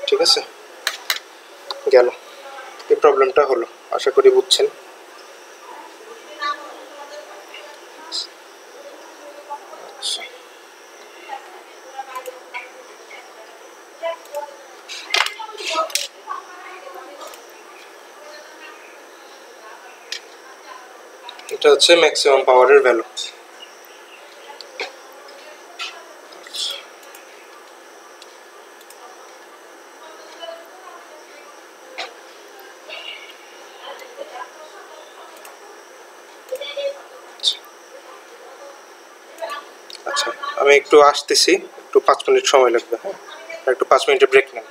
ঠিক আছে, গেল, এই প্রবলেমটা হলো, আশা করি বুঝছেন। এটা হচ্ছে ম্যাক্সিমাম পাওয়ারের ভ্যালু। আচ্ছা, আমি একটু আসতেছি, একটু 5 মিনিট সময় লাগবে। হ্যাঁ, একটু 5 মিনিটের ব্রেক নেন।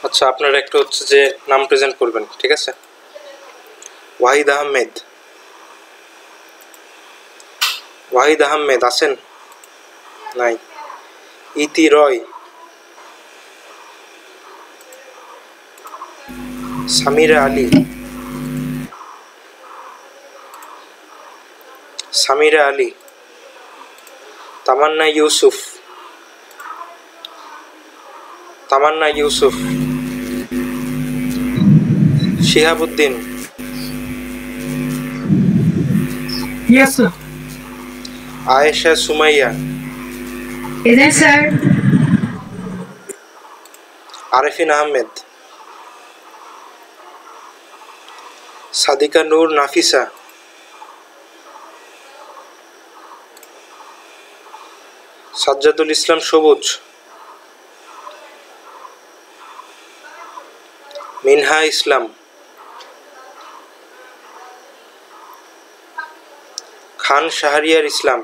আচ্ছা, আপনারা একটা হচ্ছে যে নাম প্রেজেন্ট করবেন, ঠিক আছে? ওয়াহিদ আহমেদ। ওয়াহিদ আহমেদ আছেন? নাই। ইতি রয়। সামিরা আলী। সামিরা আলী। তামান্না ইউসুফ। তামান্না Yusuf. Shihabuddin. Yes, sir. Ayesha Sumaiya. Present, sir. Arefin Ahmed. Sadika নূর নাফিসা। সাজ্জাদুল ইসলাম সবুজ। মিনহা ইসলাম। খান শাহরিয়ার ইসলাম।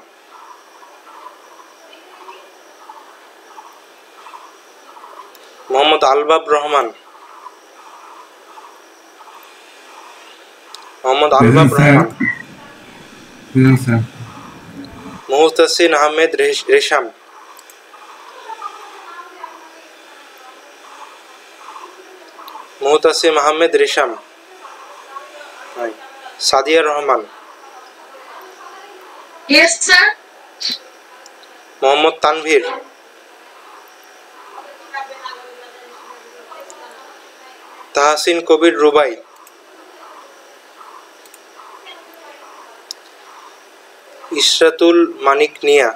মোহাম্মদ আলবাব রহমান। মোহাম্মদ আলবাব রহমান। মুহতাসিন আহমেদ রেশাম। মুহতাসিম আহমেদ রেশাম। সাদিয়া রহমান। Yes, sir. মোহাম্মদ তানভীর। তাহসিন কবির রুবাই। ইশরাতুল মানিক নিয়া।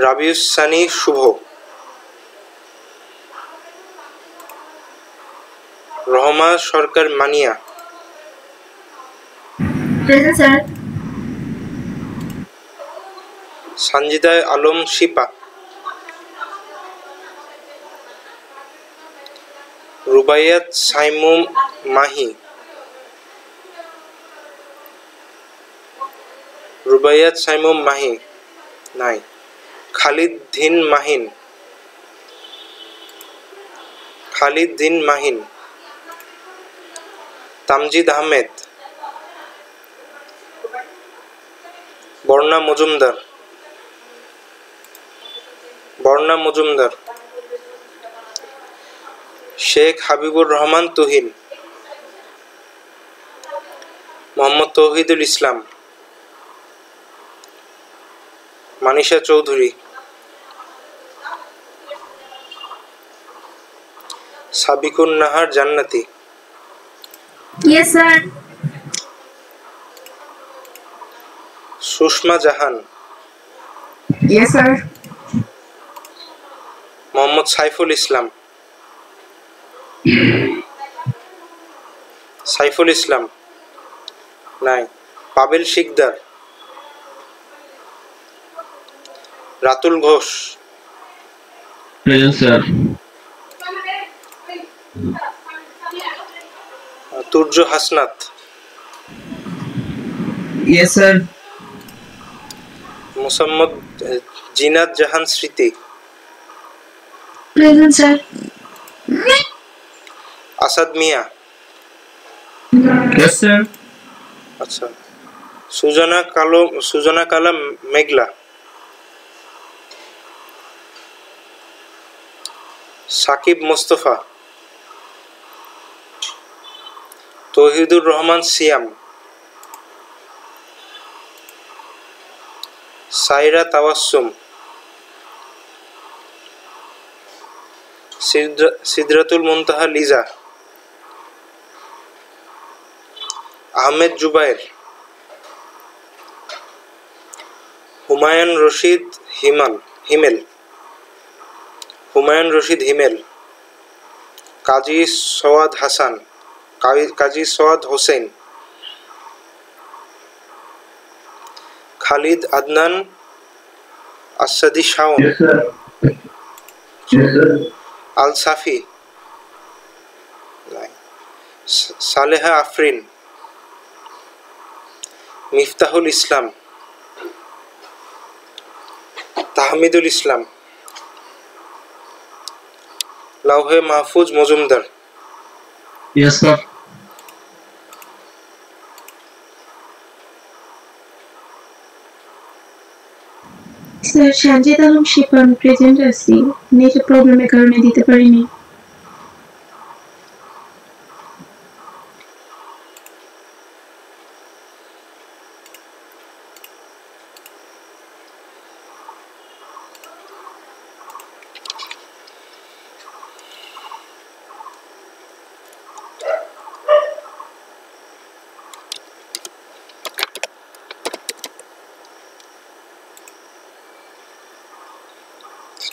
রাবিউস সানি শুভ। রহমা সরকার মানিয়া। Present sir. সানজিদা আলম শিপা। রুবাইয়াত সাইমুম মাহি। রুবাইয়াত সাইমুম মাহি নাই। খালিদ দিন মাহিন। খালিদ দিন মাহিন। তামজিদ আহমেদ। বর্ণা মজুমদার। বর্ণা মজুমদার। শেখ হাবিবুর রহমান তুহিন। মোহাম্মদ তৌহিদুল ইসলাম। Manisha Chowdhury. Sabikun Nahar Jannati. Yes sir. Sushma Jahan. Yes, sir. Mohammad Saiful Islam. Saiful Islam নাই। Pabel Sikdar. Ratul Ghosh. Present, sir. Turjo Hasnat. Yes, sir. Mosammat Zinat Jahan Smriti. Present sir. Asad Mia. Yes, sir. আচ্ছা। সুজনা কালাম মেঘলা। Shakib Mostafa. Touhidur Rahman Siam. Saira Tawassum. Sidratul Muntaha Liza. Ahmed Zubair. Humayun Rashid Himel. Humayun Rashid Himel. Kazi Sawad Hasan. Kazi Sawad Hossain. Khalid Adnan Asadi Shaon. Yes, sir. Yes, sir. Al Safi. Saleha Afrin. Miftahul Islam. Tahmidul Islam. Lauhe Mahfuz Majumder. Yes, sir. Sir Sanjid Alam Shipa আমি প্রেজেন্ট আছি, নেটের প্রবলেমের কারণে দিতে পারিনি।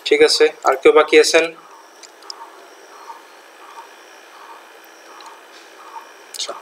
ঠিক আছে, আর কেউ বাকি আছেন? আচ্ছা,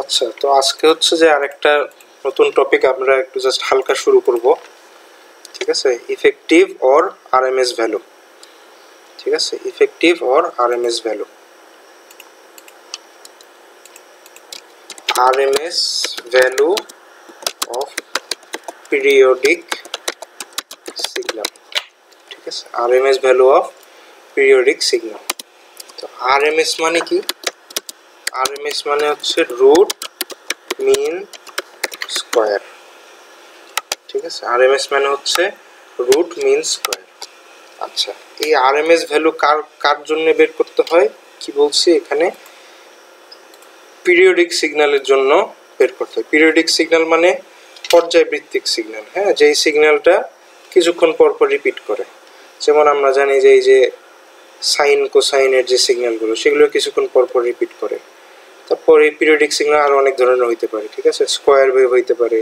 আচ্ছা, তো আজকে হচ্ছে যে আরেকটা নতুন টপিক আমরা একটু জাস্ট হালকা শুরু করব। ঠিক আছে, ইফেক্টিভ অর আরএমএস ভ্যালু। ঠিক আছে, effective or RMS value. RMS value of periodic signal, ঠিক আছে, RMS value of periodic signal. তো আরএমএস মানে কি? আরএমএস মানে হচ্ছে রুট মিন স্কয়ার, ঠিক আছে, আরএমএস মানে হচ্ছে রুট মিন স্কয়ার। আচ্ছা, এই আরএমএস ভ্যালু কার জন্য বের করতে হয় কি বলছি এখানে? পিরিয়ডিক সিগন্যালের জন্য বের করতে হয়। পিরিয়ডিক সিগন্যাল মানে পর্যায়ভিত্তিক সিগন্যাল, হ্যাঁ, যেই সিগন্যালটা কিছুক্ষণ পর পর রিপিট করে। যেমন আমরা জানি যে এই যে সাইন কোসাইনের যে সিগন্যালগুলো, সেগুলো কিছুক্ষণ পর পর রিপিট করে। তারপর এই পিরিয়ডিক সিগন্যাল আরো অনেক ধরনের হইতে পারে, ঠিক আছে, স্কোয়ার ওয়েভ হইতে পারে,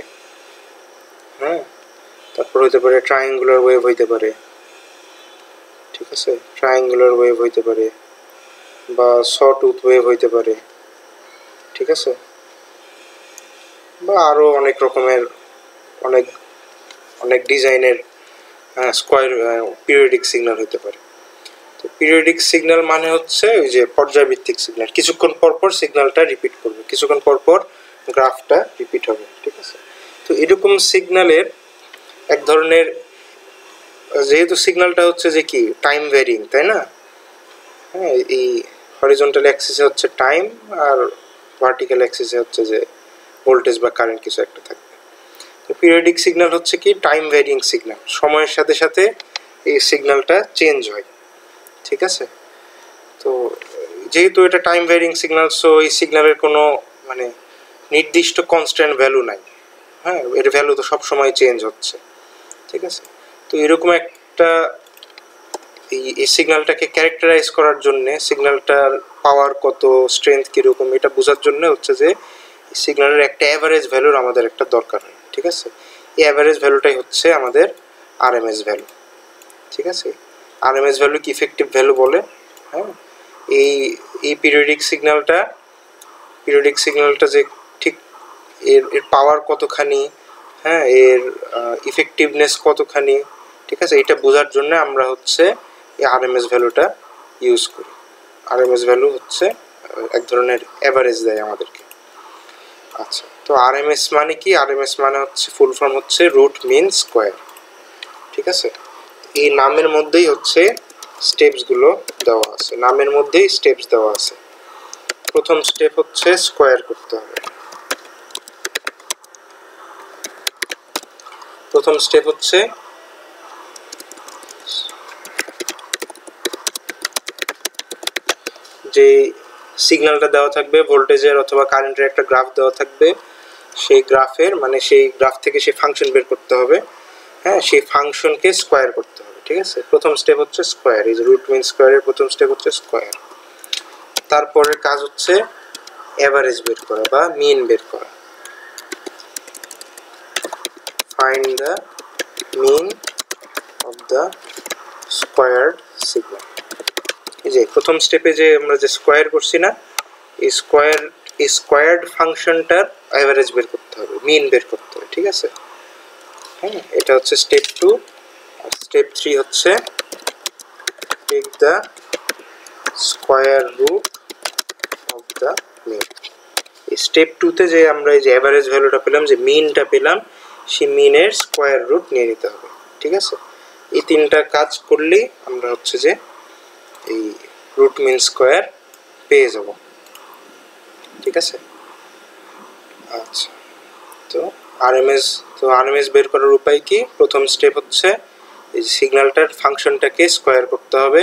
হ্যাঁ, তারপর হইতে পারে ট্রায়াঙ্গুলার ওয়েভ হইতে পারে, ঠিক আছে, ট্রায়াঙ্গুলার ওয়েভ হইতে পারে, বা সটুথ ওয়েভ হইতে পারে, ঠিক আছে, বা আরো অনেক রকমের অনেক ডিজাইনের স্কোয়ার পিরিয়ডিক সিগন্যাল হইতে পারে। তো পিরিয়ডিক সিগন্যাল মানে হচ্ছে ওই যে পর্যায়ভিত্তিক সিগন্যাল, কিছুক্ষণ পর পর সিগন্যালটা রিপিট করবে, কিছুক্ষণ পর পর গ্রাফটা রিপিট হবে, ঠিক আছে। তো এরকম সিগন্যালের এক ধরনের, যেহেতু সিগন্যালটা হচ্ছে যে কি টাইম ভ্যারিং, তাই না, হ্যাঁ, এই হরিজন্টাল অ্যাক্সিসে হচ্ছে টাইম আর ভার্টিক্যাল অ্যাক্সিসে হচ্ছে যে ভোল্টেজ বা কারেন্ট কিছু একটা থাকবে। তো পিরিয়ডিক সিগন্যাল হচ্ছে কি টাইম ভ্যারিং সিগন্যাল, সময়ের সাথে সাথে এই সিগন্যালটা চেঞ্জ হয়, ঠিক আছে। তো যেহেতু এটা টাইম ভ্যারিং সিগন্যাল, সো এই সিগন্যালের কোনো মানে নির্দিষ্ট কনস্ট্যান্ট ভ্যালু নাই, হ্যাঁ, এর ভ্যালু তো সবসময় চেঞ্জ হচ্ছে, ঠিক আছে। তো এরকম একটা এই সিগন্যালটাকে ক্যারেক্টারাইজ করার জন্য, সিগন্যালটার পাওয়ার কত, স্ট্রেংথ কীরকম, এটা বোঝার জন্য হচ্ছে যে সিগন্যালের একটা অ্যাভারেজ ভ্যালুর আমাদের একটা দরকার হয়, ঠিক আছে। এই অ্যাভারেজ ভ্যালুটাই হচ্ছে আমাদের আরএমএস ভ্যালু, ঠিক আছে। আরএমএস ভ্যালু কি ইফেক্টিভ ভ্যালু বলে, হ্যাঁ। এই পিরিয়ডিক সিগন্যালটা যে ঠিক এর পাওয়ার কতখানি, হ্যাঁ, এর ইফেক্টিভনেস কতখানি, ঠিক আছে, এটা বোঝার জন্য আমরা হচ্ছে এই আরএমএস ভ্যালুটা ইউজ করি। আরএমএস ভ্যালু হচ্ছে এক ধরনের অ্যাভারেজ দেয় আমাদেরকে। আচ্ছা, তো আরএমএস মানে কি? আরএমএস মানে হচ্ছে ফুল ফর্ম হচ্ছে রুট মিন স্কোয়ার, ঠিক আছে। এই নামের মধ্যেই হচ্ছে স্টেপসগুলো দেওয়া আছে, নামের মধ্যেই স্টেপস দেওয়া আছে। প্রথম স্টেপ হচ্ছে স্কোয়ার করতে হবে। প্রথম স্টেপ হচ্ছে যে সিগন্যালটা দেওয়া থাকবে, ভোল্টেজের অথবা কারেন্টের একটা গ্রাফ দেওয়া থাকবে, সেই গ্রাফের মানে সেই গ্রাফ থেকে সেই ফাংশন বের করতে হবে, হ্যাঁ, সেই ফাংশনকে স্কোয়ার করতে হবে, ঠিক আছে। প্রথম স্টেপ হচ্ছে স্কোয়ার, এই যে রুট মিন স্কোয়ারের প্রথম স্টেপ হচ্ছে স্কোয়ার। তারপরের কাজ হচ্ছে অ্যাভারেজ বের করা বা মিন বের করা। Find the mean of the squared signal. এই যে প্রথম স্টেপে যে আমরা যে স্কোয়ার করছি না, এই স্কোয়ার্ড ফাংশনটার অ্যাভারেজ বের করতে হবে, মিন বের করতে হবে, ঠিক আছে, হ্যাঁ। এটা হচ্ছে স্টেপ 2। আর স্টেপ 3 হচ্ছে take the square root of the mean. এই স্টেপ 2-তে যে আমরা এই যে অ্যাভারেজ ভ্যালুটা পেলাম, যে মিনটা পেলাম, সেই মিনের স্কোয়ার রুট নিয়ে নিতে হবে, ঠিক আছে। এই তিনটা কাজ করলেই আমরা হচ্ছে যে এই রুট মিন স্কোয়ার পেয়ে যাব, ঠিক আছে। আচ্ছা, তো আরএমএস বের করার উপায় কি? প্রথম স্টেপ হচ্ছে এই সিগন্যালটার ফাংশনটাকে স্কোয়ার করতে হবে,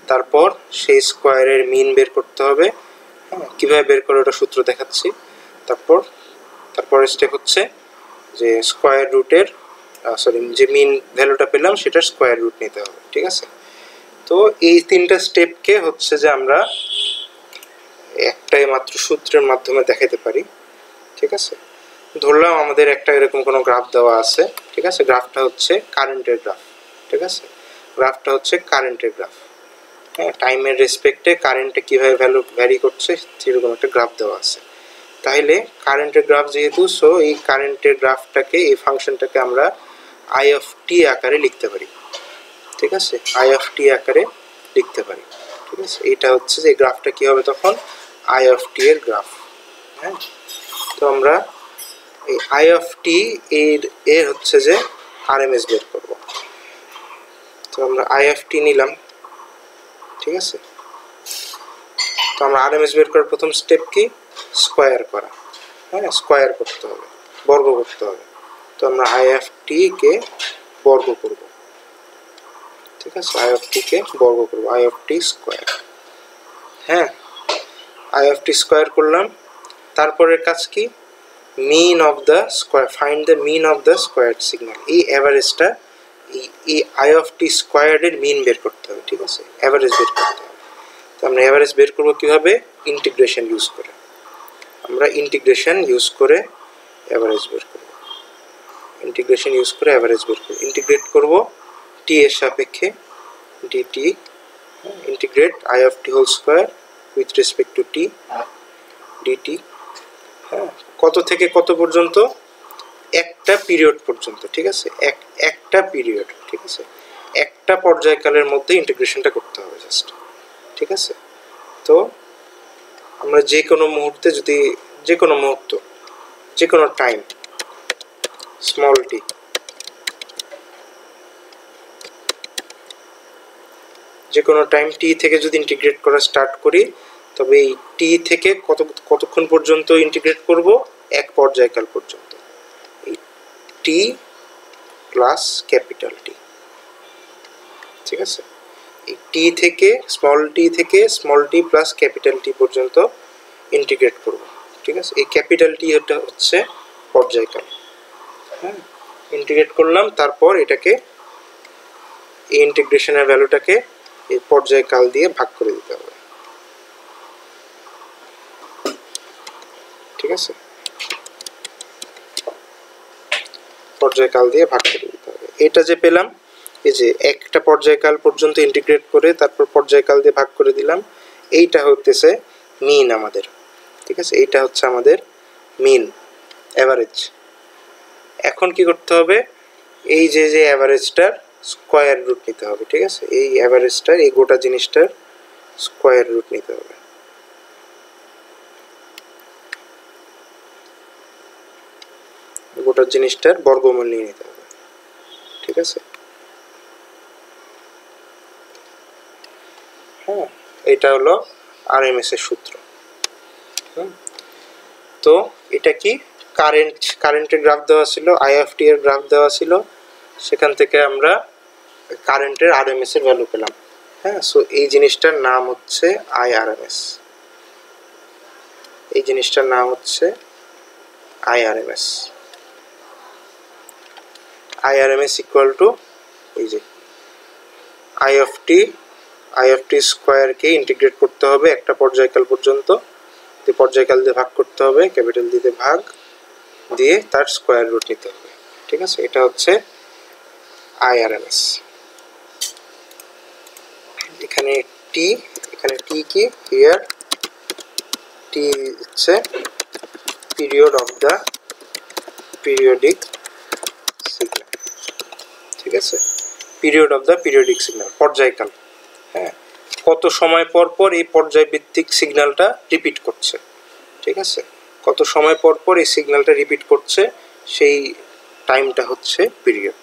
তারপর সেই স্কোয়ারের মিন বের করতে হবে, হ্যাঁ, কীভাবে বের করে ওটা সূত্র দেখাচ্ছি। তারপরের স্টেপ হচ্ছে যে স্কোয়ার রুটের যে মিন ভ্যালুটা পেলাম সেটার স্কোয়ার রুট নিতে হবে, ঠিক আছে। তো এই তিনটা স্টেপকে হচ্ছে যে আমরা একটাই মাত্র সূত্রের মাধ্যমে দেখাতে পারি, ঠিক আছে। ধরলাম আমাদের একটা এরকম কোনো গ্রাফ দেওয়া আছে, ঠিক আছে, গ্রাফটা হচ্ছে কারেন্টের গ্রাফ, ঠিক আছে, গ্রাফটা হচ্ছে কারেন্টের গ্রাফ, হ্যাঁ, টাইমের রেসপেক্টে কারেন্টে কীভাবে ভ্যালু ভ্যারি করছে সেরকম একটা গ্রাফ দেওয়া আছে। তাহলে কারেন্টের গ্রাফ যেহেতু, সো এই কারেন্টের গ্রাফটাকে, এই ফাংশনটাকে আমরা আই অফ টি আকারে লিখতে পারি, ঠিক আছে, আই অফ টি আকারে লিখতে পারি, ঠিক আছে। এটা হচ্ছে যে গ্রাফটা কী হবে তখন, আই অফ টি এর গ্রাফ, হ্যাঁ। তো আমরা এই আই অফ টি এর হচ্ছে যে আরএমএস বের করব। তো আমরা আই অফ টি নিলাম, ঠিক আছে। তো আমরা আরএমএস বের করার প্রথম স্টেপ কি, স্কোয়ার করা, হ্যাঁ স্কোয়ার করতে হবে, বর্গ করতে হবে। তো আমরা আই অফ টি কে বর্গ করব, ঠিক আছে, আই অফ টি কে বর্গ করব, আই অফ টি স্কোয়ার, হ্যাঁ আই অফ টি স্কোয়ার করলাম। তারপরের কাজ কি, mean of the square, find the mean of the squared signal. এই অ্যাভারেজটা এই আই অফ টি স্কোয়ার্ডের মিন বের করতে হবে, ঠিক আছে, অ্যাভারেজ বের করতে হবে। তো আমরা অ্যাভারেজ বের করবো কীভাবে, ইন্টিগ্রেশন ইউজ করে। আমরা ইন্টিগ্রেশন ইউজ করে অ্যাভারেজ বের করব, ইন্টিগ্রেশন ইউজ করে অ্যাভারেজ বের করব। ইন্টিগ্রেট করব টি এর সাপেক্ষে, DT, integrate I of T whole square with respect to T DT, হ্যাঁ কত থেকে কত পর্যন্ত, একটা পিরিয়ড পর্যন্ত, ঠিক আছে, একটা পিরিয়ড, ঠিক আছে, একটা পর্যায়কালের মধ্যে ইন্টিগ্রেশনটা করতে হবে জাস্ট, ঠিক আছে। তো আমরা যে কোনো মুহূর্তে যদি, যে কোনো মুহূর্ত, যে কোনো টাইম স্মল টি, যে কোনো টাইম টি থেকে যদি ইন্টিগ্রেট করা স্টার্ট করি, তবে এই টি থেকে কতক্ষণ পর্যন্ত ইন্টিগ্রেট করব, এক পর্যায়কাল পর্যন্ত, এই টি প্লাস ক্যাপিটাল টি, ঠিক আছে। এই টি থেকে small tea plus capital T পর্যন্ত ইন্টিগ্রেট করব, ঠিক আছে। এই ক্যাপিটাল টি এটা হচ্ছে পর্যায়কাল, হ্যাঁ ইন্টিগ্রেট করলাম। তারপর এটাকে, এই ইন্টিগ্রেশনের ভ্যালুটাকে এই পর্যায়কাল দিয়ে ভাগ করে দিতে হবে, ঠিক আছে, পর্যায়কাল দিয়ে ভাগ করে দিতে হবে। এটা যে পেলাম, এই যে একটা পর্যায়কাল পর্যন্ত ইন্টিগ্রেট করে তারপর পর্যায়কাল দিয়ে ভাগ করে দিলাম, এইটা হতেছে মিন আমাদের, ঠিক আছে, এইটা হচ্ছে আমাদের মিন, অ্যাভারেজ। এখন কি করতে হবে, এই যে অ্যাভারেজটার স্কোয়ার রুট নিতে হবে, ঠিক আছে, এই অ্যাভারেজটার, এই গোটা জিনিসটার স্কোয়ার রুট নিতে হবে, গোটা জিনিসটার বর্গমূল নিয়ে নিতে হবে, ঠিক আছে। হ্যাঁ এটা হলো আরএমএস এর সূত্র। তো এটা কি, কারেন্টের গ্রাফ দেওয়া ছিল, আই অফ টি এর গ্রাফ দেওয়া ছিল, সেখান থেকে আমরা কারেন্টের আরএমএস এর ভ্যালু পেলাম, হ্যাঁ। সো এই জিনিসটার নাম হচ্ছে আইআরএমএস, এই জিনিসটার নাম হচ্ছে আইআরএমএস। আইআরএমএস ইকুয়াল টু, এই যে আই অফ টি স্কোয়ারকে ইন্টিগ্রেট করতে হবে একটা পর্যায়কাল পর্যন্ত, পর্যায়কাল দিয়ে ভাগ করতে হবে, ক্যাপিটাল দিতে ভাগ দিয়ে তার স্কোয়ার রুট নিতে হবে, ঠিক আছে। এটা হচ্ছে আইআরএমএস। এখানে টি কি, হিয়ার টি হচ্ছে period of the periodic signal, ঠিক আছে, period of the periodic signal, পর্যায়কাল, হ্যাঁ কত সময় পর পর এই পর্যায়ভিত্তিক সিগন্যালটা রিপিট করছে, ঠিক আছে, কত সময় পর পর এই সিগন্যালটা রিপিট করছে, সেই টাইমটা হচ্ছে পিরিয়ড,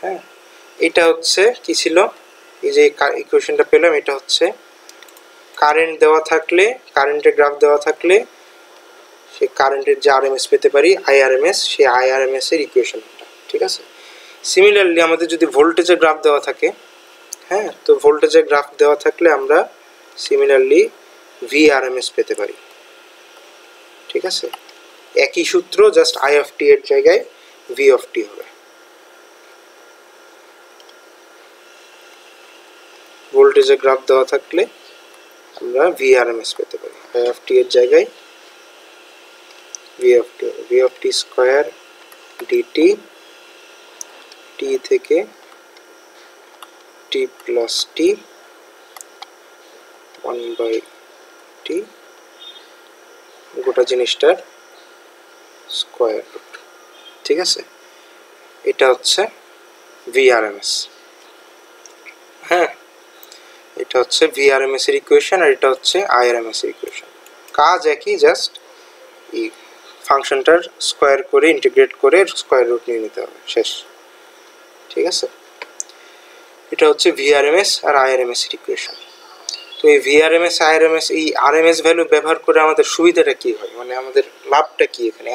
হ্যাঁ। এটা হচ্ছে কি ছিল, এই যে ইকুয়েশনটা পেলাম, এটা হচ্ছে কারেন্ট দেওয়া থাকলে, কারেন্টের গ্রাফ দেওয়া থাকলে সেই কারেন্টের যে আরএমএস পেতে পারি আইআরএমএস, সেই আইআরএমএস এর ইকুয়েশনটা, ঠিক আছে। সিমিলারলি আমাদের যদি ভোল্টেজের গ্রাফ দেওয়া থাকে, হ্যাঁ তো ভোল্টেজের গ্রাফ দেওয়া থাকলে আমরা সিমিলারলি ভিআরএমএস পেতে পারি, ঠিক আছে। একই সূত্র, জাস্ট আই অফ টি এর জায়গায় ভি অফ টি হবে। ভোল্টেজের গ্রাফ দেওয়া থাকলে আমরা ভিআরএমএস পেতে পারি, আই অফ টি এর জায়গায় V of T square D T, T থেকে টি প্লাস টি 1/t, গোটা জিনিসটার স্কোয়ার রুট, ঠিক আছে। এটা হচ্ছে ভিআরএমএস, হ্যাঁ এটা হচ্ছে ভিআরএমএস এর ইকুয়েশন, আর এটা হচ্ছে আইআরএমএস এর ইকুয়েশন। কাজ একই, জাস্ট এই ফাংশনটার স্কোয়ার করে ইন্টিগ্রেট করে স্কোয়ার রুট নিয়ে নিতে হবে, শেষ। ঠিক আছে, এটা হচ্ছে ভিআরএমএস আর আইআরএমএস এর ইকুয়েশন। তো এই ভিআরএমএস আইআরএমএস এই আরএমএস ভ্যালু ব্যবহার করে আমাদের সুবিধাটা কি হয়, মানে আমাদের লাভটা কি এখানে,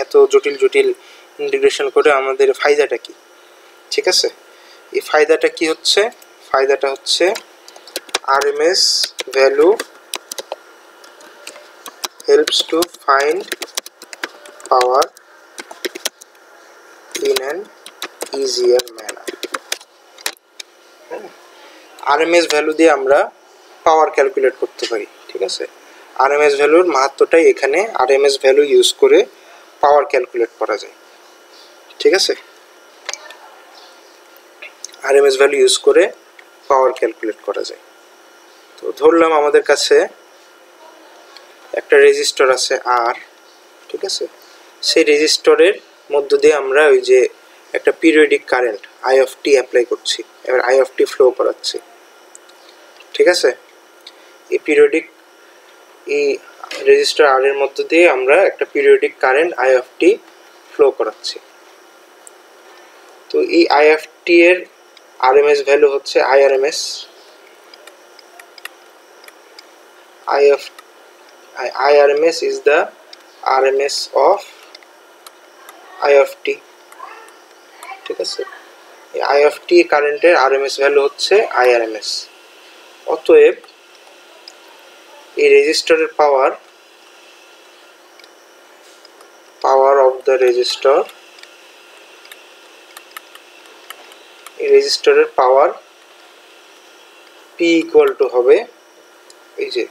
এত জটিল জটিল ইন্টিগ্রেশন করে আমাদের ফায়দাটা কি? ঠিক আছে, এই ফায়দাটা কি হচ্ছে? ফায়দাটা হচ্ছে RMS value helps to find power in an easier manner. RMS value দিয়ে আমরা পাওয়ার ক্যালকুলেট করতে পারি। ঠিক আছে, আরএমএস ভ্যালুর মাহাত্ম্যটাই এখানে, আরএমএস ভ্যালু ইউজ করে পাওয়ার ক্যালকুলেট করা যায়। ঠিক আছে, আরএমএস ভ্যালু ইউজ করে পাওয়ার ক্যালকুলেট করা যায়। তো ধরলাম আমাদের কাছে একটা রেজিস্টর আছে আর, ঠিক আছে, সেই রেজিস্টরের মধ্য দিয়ে আমরা ওই যে একটা periodic current I of T apply করছি, এবার আই অফ টি ফ্লো করাচ্ছি। ঠিক আছে, এই পিরিয়ডিক এই রেজিস্টার আর এর মধ্য দিয়ে আমরা একটা periodic current I of T flow করাচ্ছি। তো এই আই অফ টি এর আরএমএস ভ্যালু হচ্ছে IRMS. IRMS is the RMS of I of t। ঠিক আছে, এই I of t কারেন্টের RMS ভ্যালু হচ্ছে IRMS। অতএব এই রেজিস্টরের পাওয়ার অফ দ্য রেজিস্টর, এই রেজিস্টরের পাওয়ার P ইকুয়াল টু হবে, এই যে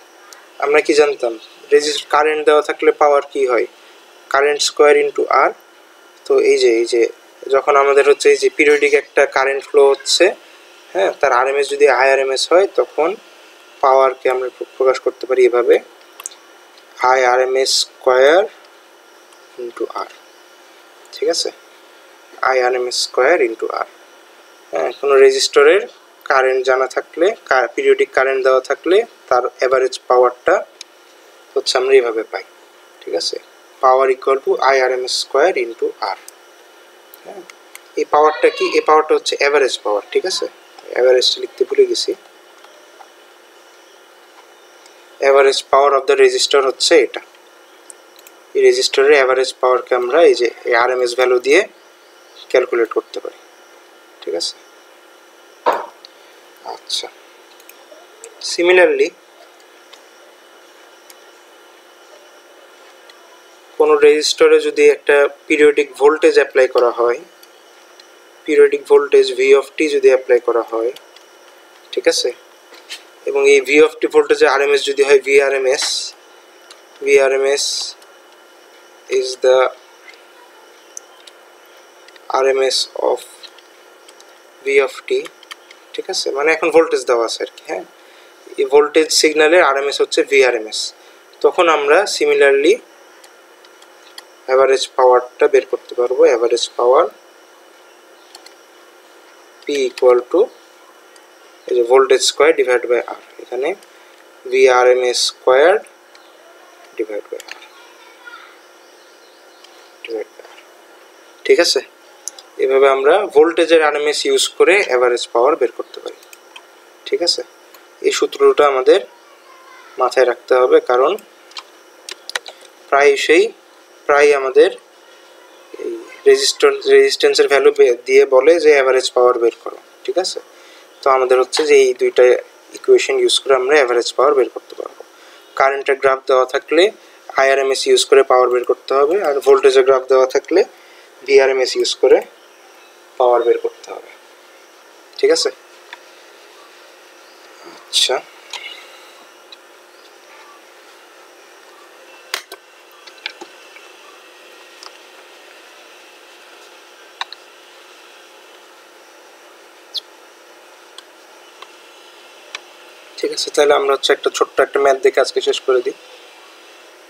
আমরা কি জানতাম, রেজিস্টার কারেন্ট দেওয়া থাকলে পাওয়ার কি হয়, কারেন্ট স্কোয়ার ইন্টু আর। তো এই যে যখন আমাদের হচ্ছে এই যে পিরিয়ডিক একটা কারেন্ট ফ্লো হচ্ছে, হ্যাঁ, তার আরএমএস যদি আইআরএমএস হয় তখন পাওয়ারকে আমরা প্রকাশ করতে পারি এভাবে, আইআরএমএস স্কোয়ার ইন্টু আর। ঠিক আছে, আইআরএমএস স্কোয়ার ইন্টু আর। হ্যাঁ, কোনো রেজিস্টরের কারেন্ট জানা থাকলে, পিরিয়ডিক কারেন্ট দেওয়া থাকলে তার এভারেজ পাওয়ারটা হচ্ছে আমরা এইভাবে পাই। ঠিক আছে, power equal to I RMS square into R. হ্যাঁ, এই পাওয়ারটা কি, এই পাওয়ারটা হচ্ছে এভারেজ পাওয়ার। ঠিক আছে, এভারেজটা লিখতে ভুলে গেছি, average power of the resistor হচ্ছে এটা। এই রেজিস্টরের এভারেজ পাওয়ারকে আমরা এই যে এই আরএমএস ভ্যালু দিয়ে ক্যালকুলেট করতে পারি। ঠিক আছে, আচ্ছা, সিমিলারলি কোনো রেজিস্টরে যদি একটা পিরিয়ডিক ভোল্টেজ অ্যাপ্লাই করা হয়, পিরিয়ডিক ভোল্টেজ ভি অফ টি যদি অ্যাপ্লাই করা হয়, ঠিক আছে, এবং এই ভি অফ টি ভোল্টেজের আরএমএস যদি হয় V RMS, V RMS is the RMS of V of T. ঠিক আছে, মানে এখন ভোল্টেজ দেওয়া আছে আর কি। হ্যাঁ, এই ভোল্টেজ সিগন্যালের আরএমএস হচ্ছে ভিআরএমএস। তখন আমরা সিমিলারলি এভারেজ পাওয়ারটা বের করতে পারবো, average power P equal to এই যে ভোল্টেজ স্কোয়ার ডিভাইড বাই আর, এখানে ভিআরএমএস স্কোয়ার ডিভাইড বাই আর। ঠিক আছে, এভাবে আমরা ভোল্টেজের আরএমএস ইউজ করে এভারেজ পাওয়ার বের করতে পারি। ঠিক আছে, এই সূত্রটা আমাদের মাথায় রাখতে হবে, কারণ প্রায় আমাদের এই রেজিস্ট্যান্সের ভ্যালু দিয়ে বলে যে এভারেজ পাওয়ার বের করো। ঠিক আছে, তো আমাদের হচ্ছে যে এই দুইটা ইকুয়েশন ইউজ করে আমরা এভারেজ পাওয়ার বের করতে পারবো। কারেন্টের গ্রাফ দেওয়া থাকলে আইআরএমএস ইউজ করে পাওয়ার বের করতে হবে, আর ভোল্টেজের গ্রাফ দেওয়া থাকলে ভিআরএমএস ইউজ করে পাওয়ার বের করতে হবে। ঠিক আছে, আচ্ছা, ঠিক আছে, তাহলে আমরা হচ্ছে একটা ছোট্ট একটা ম্যাথ দেখে আজকে শেষ করে দিই।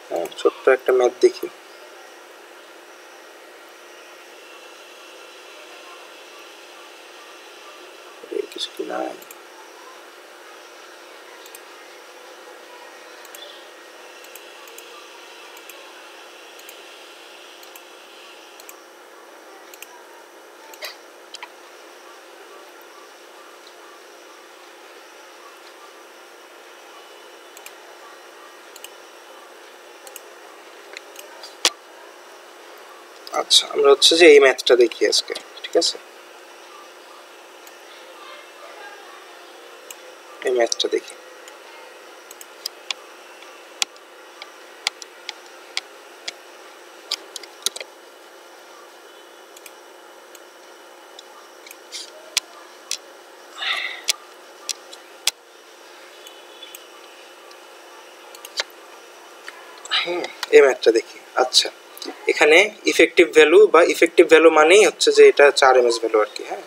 হ্যাঁ, ছোট্ট একটা ম্যাথ দেখি। কিছু কি নাই, আচ্ছা আমরা হচ্ছে যে এই ম্যাথটা দেখি আজকে, ঠিক আছে? এই ম্যাথটা দেখি। এই ম্যাথটা দেখি। আচ্ছা এখানে ইফেক্টিভ ভ্যালু বা ইফেক্টিভ ভ্যালু মানেই হচ্ছে যে এটা হচ্ছে আরএমএস ভ্যালু আর কি। হ্যাঁ,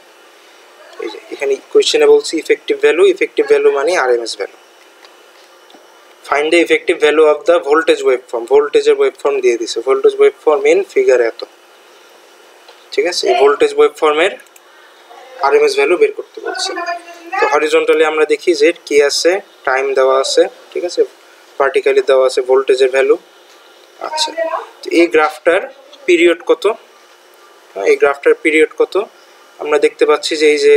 এই যে এখানে কোয়েশ্চেনে বলছি ইফেক্টিভ ভ্যালু মানে RMS value. Find the effective value of the voltage waveform, ভোল্টেজের ওয়েভফর্ম দিয়ে দিছে, ভোল্টেজ ওয়েভফর্ম ইন ফিগার এত, ঠিক আছে? এই ভোল্টেজ ওয়েভফর্মের আরএমএস ভ্যালু বের করতে বলছে। তো হরিজন্টালি আমরা দেখি যে কি আছে, টাইম দেওয়া আছে, ঠিক আছে, ভার্টিক্যালি দেওয়া আছে ভোল্টেজের ভ্যালু। আচ্ছা তো এই গ্রাফটার পিরিয়ড কত? এই গ্রাফটার পিরিয়ড কত? আমরা দেখতে পাচ্ছি যে এই যে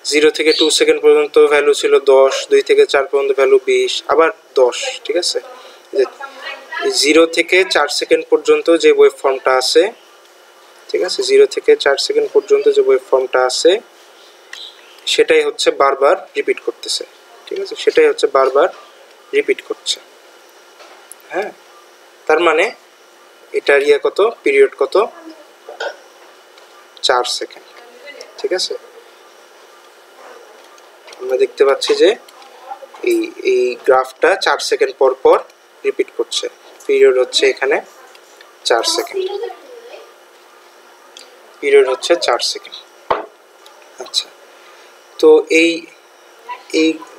0 থেকে 2 সেকেন্ড পর্যন্ত ভ্যালু ছিল 10, 2 থেকে 4 পর্যন্ত ভ্যালু 20, আবার 10, ঠিক আছে? যে 0 থেকে 4 সেকেন্ড পর্যন্ত যে ওয়েভফর্মটা আছে, ঠিক আছে, 0 থেকে 4 সেকেন্ড পর্যন্ত যে ওয়েভফর্মটা আছে সেটাই হচ্ছে বারবার রিপিট করতেছে, ঠিক আছে? সেটাই হচ্ছে বারবার রিপিট করছে। হ্যাঁ, তার মানে এটার কত, পিরিয়ড কত? 4 সেকেন্ড, ঠিক আছে? আমরা দেখতে পাচ্ছি যে এই গ্রাফটা 4 সেকেন্ড পর পর রিপিট করছে, পিরিয়ড হচ্ছে এখানে 4 সেকেন্ড, পিরিয়ড হচ্ছে 4 সেকেন্ড। আচ্ছা তো এই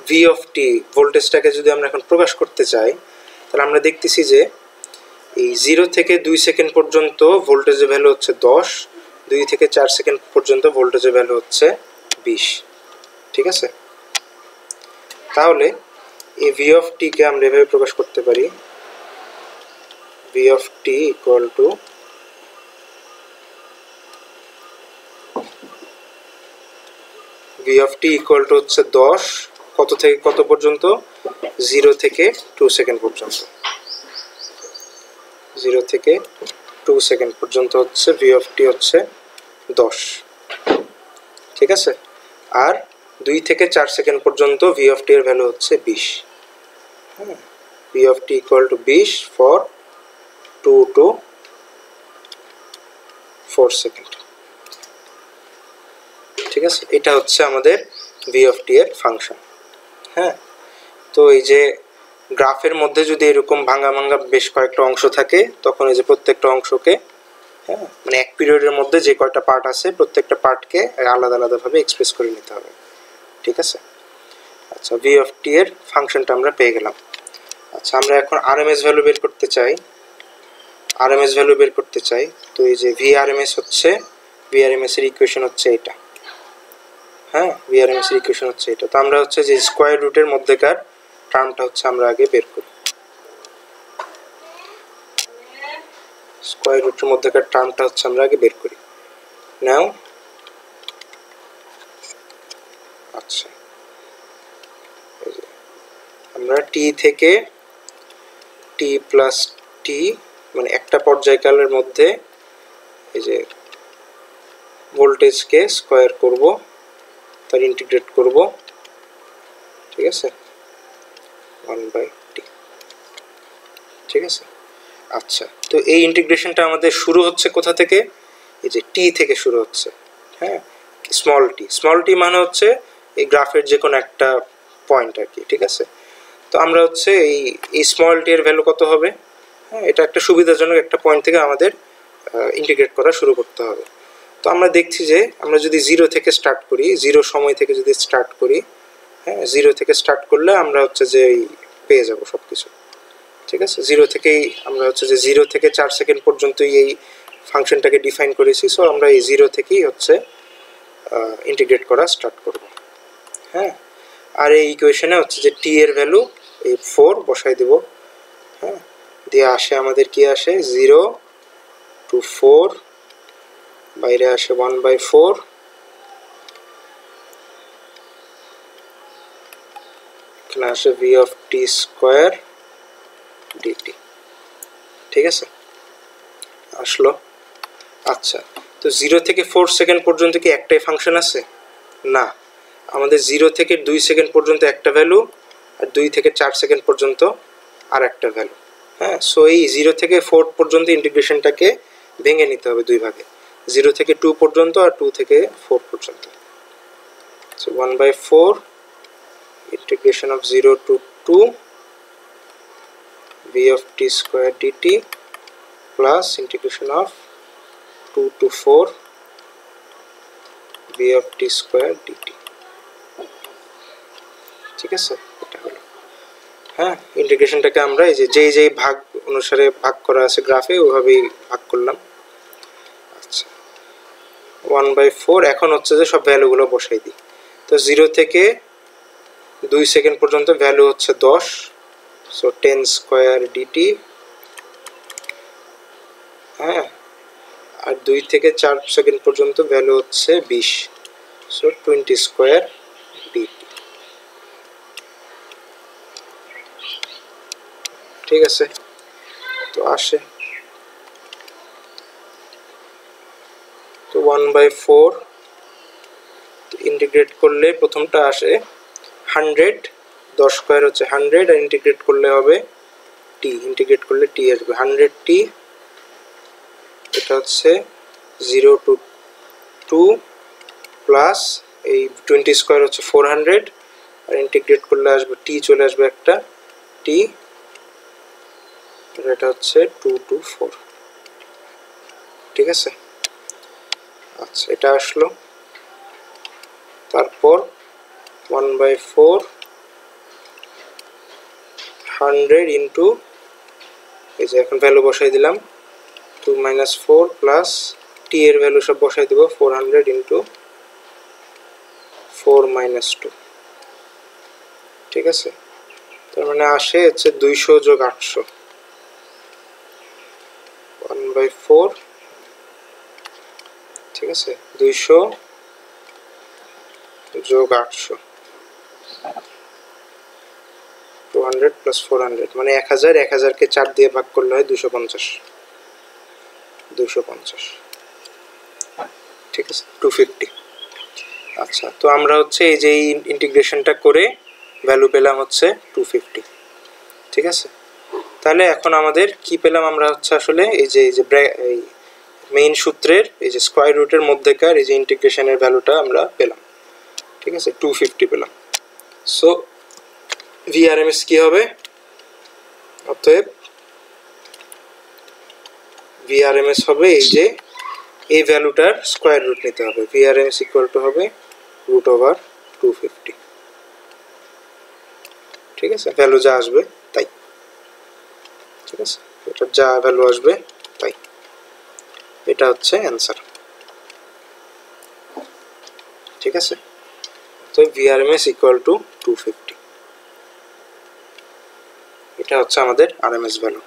ভি অফ টি ভোল্টেজটাকে যদি আমরা এখন প্রকাশ করতে চাই তাহলে আমরা দেখতেছি যে এই 0 থেকে 2 সেকেন্ড পর্যন্ত ভোল্টেজের ভ্যালু হচ্ছে 10, 2 থেকে 4 সেকেন্ড পর্যন্ত ভোল্টেজের ভ্যালু হচ্ছে 20, ঠিক আছে? তাহলে এই ভি অফ টি কে আমরা এভাবে প্রকাশ করতে পারি, V of T equal to হচ্ছে 10 কত থেকে কত পর্যন্ত? 0 থেকে 2 সেকেন্ড পর্যন্ত, 0 থেকে 2 সেকেন্ড পর্যন্ত হচ্ছে ভি অফ টি হচ্ছে 10, ঠিক আছে? আর 2 থেকে 4 সেকেন্ড পর্যন্ত ভি অফ টি এর ভ্যালু হচ্ছে 20। হ্যাঁ, V of T equal to 20 for 2 to 4 second, ঠিক আছে? এটা হচ্ছে আমাদের ভি অফ টি এর ফাংশন। হ্যাঁ, তো এই যে গ্রাফের মধ্যে যদি এরকম ভাঙা বেশ কয়েকটা অংশ থাকে তখন এই যে প্রত্যেকটা অংশকে, হ্যাঁ, মানে এক পিরিয়ডের মধ্যে যে কয়টা পার্ট আছে প্রত্যেকটা পার্টকে আলাদা আলাদাভাবে এক্সপ্রেস করে নিতে হবে, ঠিক আছে? আচ্ছা ভি অফ টি এর ফাংশনটা আমরা পেয়ে গেলাম। আচ্ছা আমরা এখন আরএমএস ভ্যালু বের করতে চাই, তো এই যে ভি আরএমএস এর ইকুয়েশন হচ্ছে এটা। হ্যাঁ, ভি আরএমএস এর ইকুয়েশন হচ্ছে এটা। তো আমরা হচ্ছে যে স্কয়ার রুটের মধ্যেকার টার্মটা হচ্ছে আমরা আগে বের করি, স্কয়ার রুটের মধ্যেকার টার্মটা হচ্ছে আমরা আগে বের করি। নাও আচ্ছা আমরা টি থেকে টি প্লাস টি মানে একটা পর্যায়কালের মধ্যে এই যে ভোল্টেজকে স্কয়ার করব, তার ইন্টিগ্রেট করব, ঠিক আছে, 1/t, ঠিক আছে? আচ্ছা তো এই ইন্টিগ্রেশনটা আমাদের শুরু হচ্ছে কোথা থেকে? এই যে টি থেকে শুরু হচ্ছে। হ্যাঁ, স্মল টি মানে হচ্ছে এই গ্রাফের যে কোনো একটা পয়েন্ট আর কি, ঠিক আছে? তো আমরা হচ্ছে এই স্মল টি এর ভ্যালু কত হবে? হ্যাঁ, এটা একটা সুবিধাজনক একটা পয়েন্ট থেকে আমাদের ইন্টিগ্রেট করা শুরু করতে হবে। তো আমরা দেখছি যে আমরা যদি 0 থেকে স্টার্ট করি, 0 সময় থেকে যদি স্টার্ট করি, হ্যাঁ, 0 থেকে স্টার্ট করলে আমরা হচ্ছে যে পেয়ে যাব সব কিছু, ঠিক আছে? 0 থেকেই আমরা হচ্ছে যে 0 থেকে 4 সেকেন্ড পর্যন্তই এই ফাংশনটাকে ডিফাইন করেছি। সো আমরা এই 0 থেকেই হচ্ছে ইন্টিগ্রেট করা স্টার্ট করব। হ্যাঁ, আর এই ইকুয়েশনে হচ্ছে যে টি এর ভ্যালু এই 4 বসাই দেব। হ্যাঁ, দিয়ে আসে আমাদের কি আসে? 0 to 4, বাইরে আসে 1/4, এখানে আসে V of T square DT, ঠিক আছে? আসলো। আচ্ছা, তো 0 থেকে 4 সেকেন্ড পর্যন্ত কি একটাই ফাংশন আছে? না, আমাদের 0 থেকে 2 সেকেন্ড পর্যন্ত একটা ভ্যালু, আর 2 থেকে 4 সেকেন্ড পর্যন্ত আর একটা ভ্যালু। হ্যাঁ, সো এই 0 থেকে 4 পর্যন্ত ইন্টিগ্রেশনটাকে ভেঙে নিতে হবে দুই ভাগে, 0 থেকে 2 পর্যন্ত আর 2 থেকে 4 পর্যন্ত। So 1/4 integration of 0 to 2 v of t square dt plus integration of 2 to 4 v of t square dt। ঠিক আছে, এটা হলো। হ্যাঁ, ইন্টিগ্রেশনটাকে আমরা এই যে যেই ভাগ অনুসারে ভাগ করা আছে গ্রাফে ওইভাবেই ভাগ করলাম। আচ্ছা, 1/4 এখন হচ্ছে যে সব ভ্যালুগুলো বসাই দিই। তো 0 থেকে 2 সেকেন্ড পর্যন্ত ভ্যালু হচ্ছে 10, সো 10 স্কোয়ার ডিটি। হ্যাঁ, আর 2 থেকে 4 সেকেন্ড পর্যন্ত ভ্যালু হচ্ছে 20, সো 20 স্কোয়ার ডিটি। ঠিক আছে, তো আসে তো 1/4 ইন্টিগ্রেট করলে প্রথমটা আসে 100, 10 স্কোয়ার হচ্ছে 100, আর ইন্টিগ্রেট করলে হবে টি, ইন্টিগ্রেট করলে টি আসবে 100t। এটা হচ্ছে 0 to 2 প্লাস এই 20 স্কোয়ার হচ্ছে 400, আর ইন্টিগ্রেট করলে আসবে টি, চলে আসবে একটা টি, এটা হচ্ছে 2 to 4। ঠিক আছে, আচ্ছা এটা আসলো। তারপর 1/4 100 ইন্টু এই যে এখন ভ্যালু বসাই দিলাম 2 - 4 প্লাস টি এর ভ্যালু সব বসাই দেব 400 ইন্টু 4 - 2। ঠিক আছে, তার মানে আসে হচ্ছে 200 যোগ 800। 1/4, ঠিক আছে, 200 যোগ 800, 200 প্লাস 400 মানে 1000, 1000কে 4 দিয়ে ভাগ করলে হয় 250। ঠিক আছে, 250। আচ্ছা, তো আমরা হচ্ছে এই যে ইন্টিগ্রেশনটা করে ভ্যালু পেলাম হচ্ছে 250। ঠিক আছে, তাহলে এখন আমাদের কি পেলাম আমরা হচ্ছে আসলে এই যে এই মেইন সূত্রের এই যে স্কয়ার রুটের মধ্যেকার এই যে ইন্টিগ্রেশনের ভ্যালুটা আমরা পেলাম। ঠিক আছে, 250 পেলাম। সো VRMS কি হবে? অতএব VRMS হবে এই যে এই ভ্যালুটার স্কয়ার রুট নিতে হবে। VRMS ইকুয়াল টু হবে √250। ঠিক আছে, ভ্যালু যা আসবে তাই। ঠিক আছে, এটা যা ভ্যালু আসবে তাই, এটা হচ্ছে অ্যান্সার। ঠিক আছে, তো VRMS ইকুয়াল টু 250, এটা হচ্ছে আমাদের RMS ভ্যালু।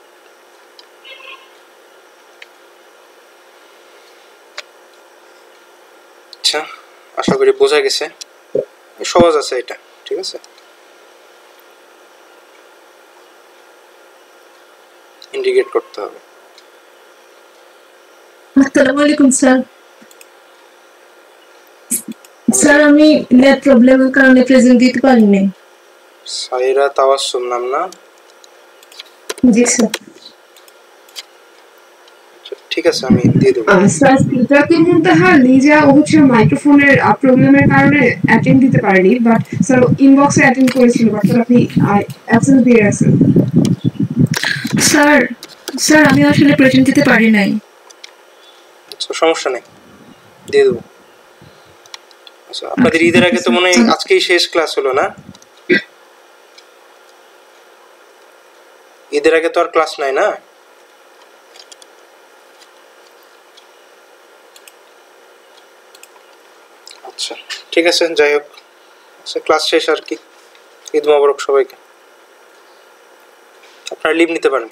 আচ্ছা, আশা করি বোঝা গেছে, সহজ আছে এটা। ঠিক আছে, ইন্টিগ্রেট করতে হবে। আসসালামু আলাইকুম স্যার। স্যার আমি নেট প্রবলেমের কারণে প্রেজেন্ট দিতে পারিনি। সাইরা তাওয়াসসুম নাম না? জি স্যার। ঠিক আছে, আমি দিয়ে দেবো। স্যার সিদ্ধাতুল মুনতাহা লিজা ও হচ্ছে মাইক্রোফোনের প্রবলেমের কারণে অ্যাটেন্ড দিতে পারেনি, বাট স্যার ইনবক্সে অ্যাটেন্ড করেছিল, বাট স্যার আপনি অ্যাবসেন্ট দিয়ে গেছেন। স্যার আমি আসলে প্রেজেন্ট দিতে পারি নাই। আচ্ছা, সমস্যা নেই, দিয়ে দেবো। আচ্ছা, আপনাদের ঈদের আগে তো মনে হয় আজকেই শেষ ক্লাস হলো না? ঈদের আগে তো আর ক্লাস নাই না? আচ্ছা ঠিক আছে, যাই হোক, আচ্ছা ক্লাস শেষ আর কি। ঈদ মোবারক সবাইকে। আপনারা লিভ নিতে পারেন।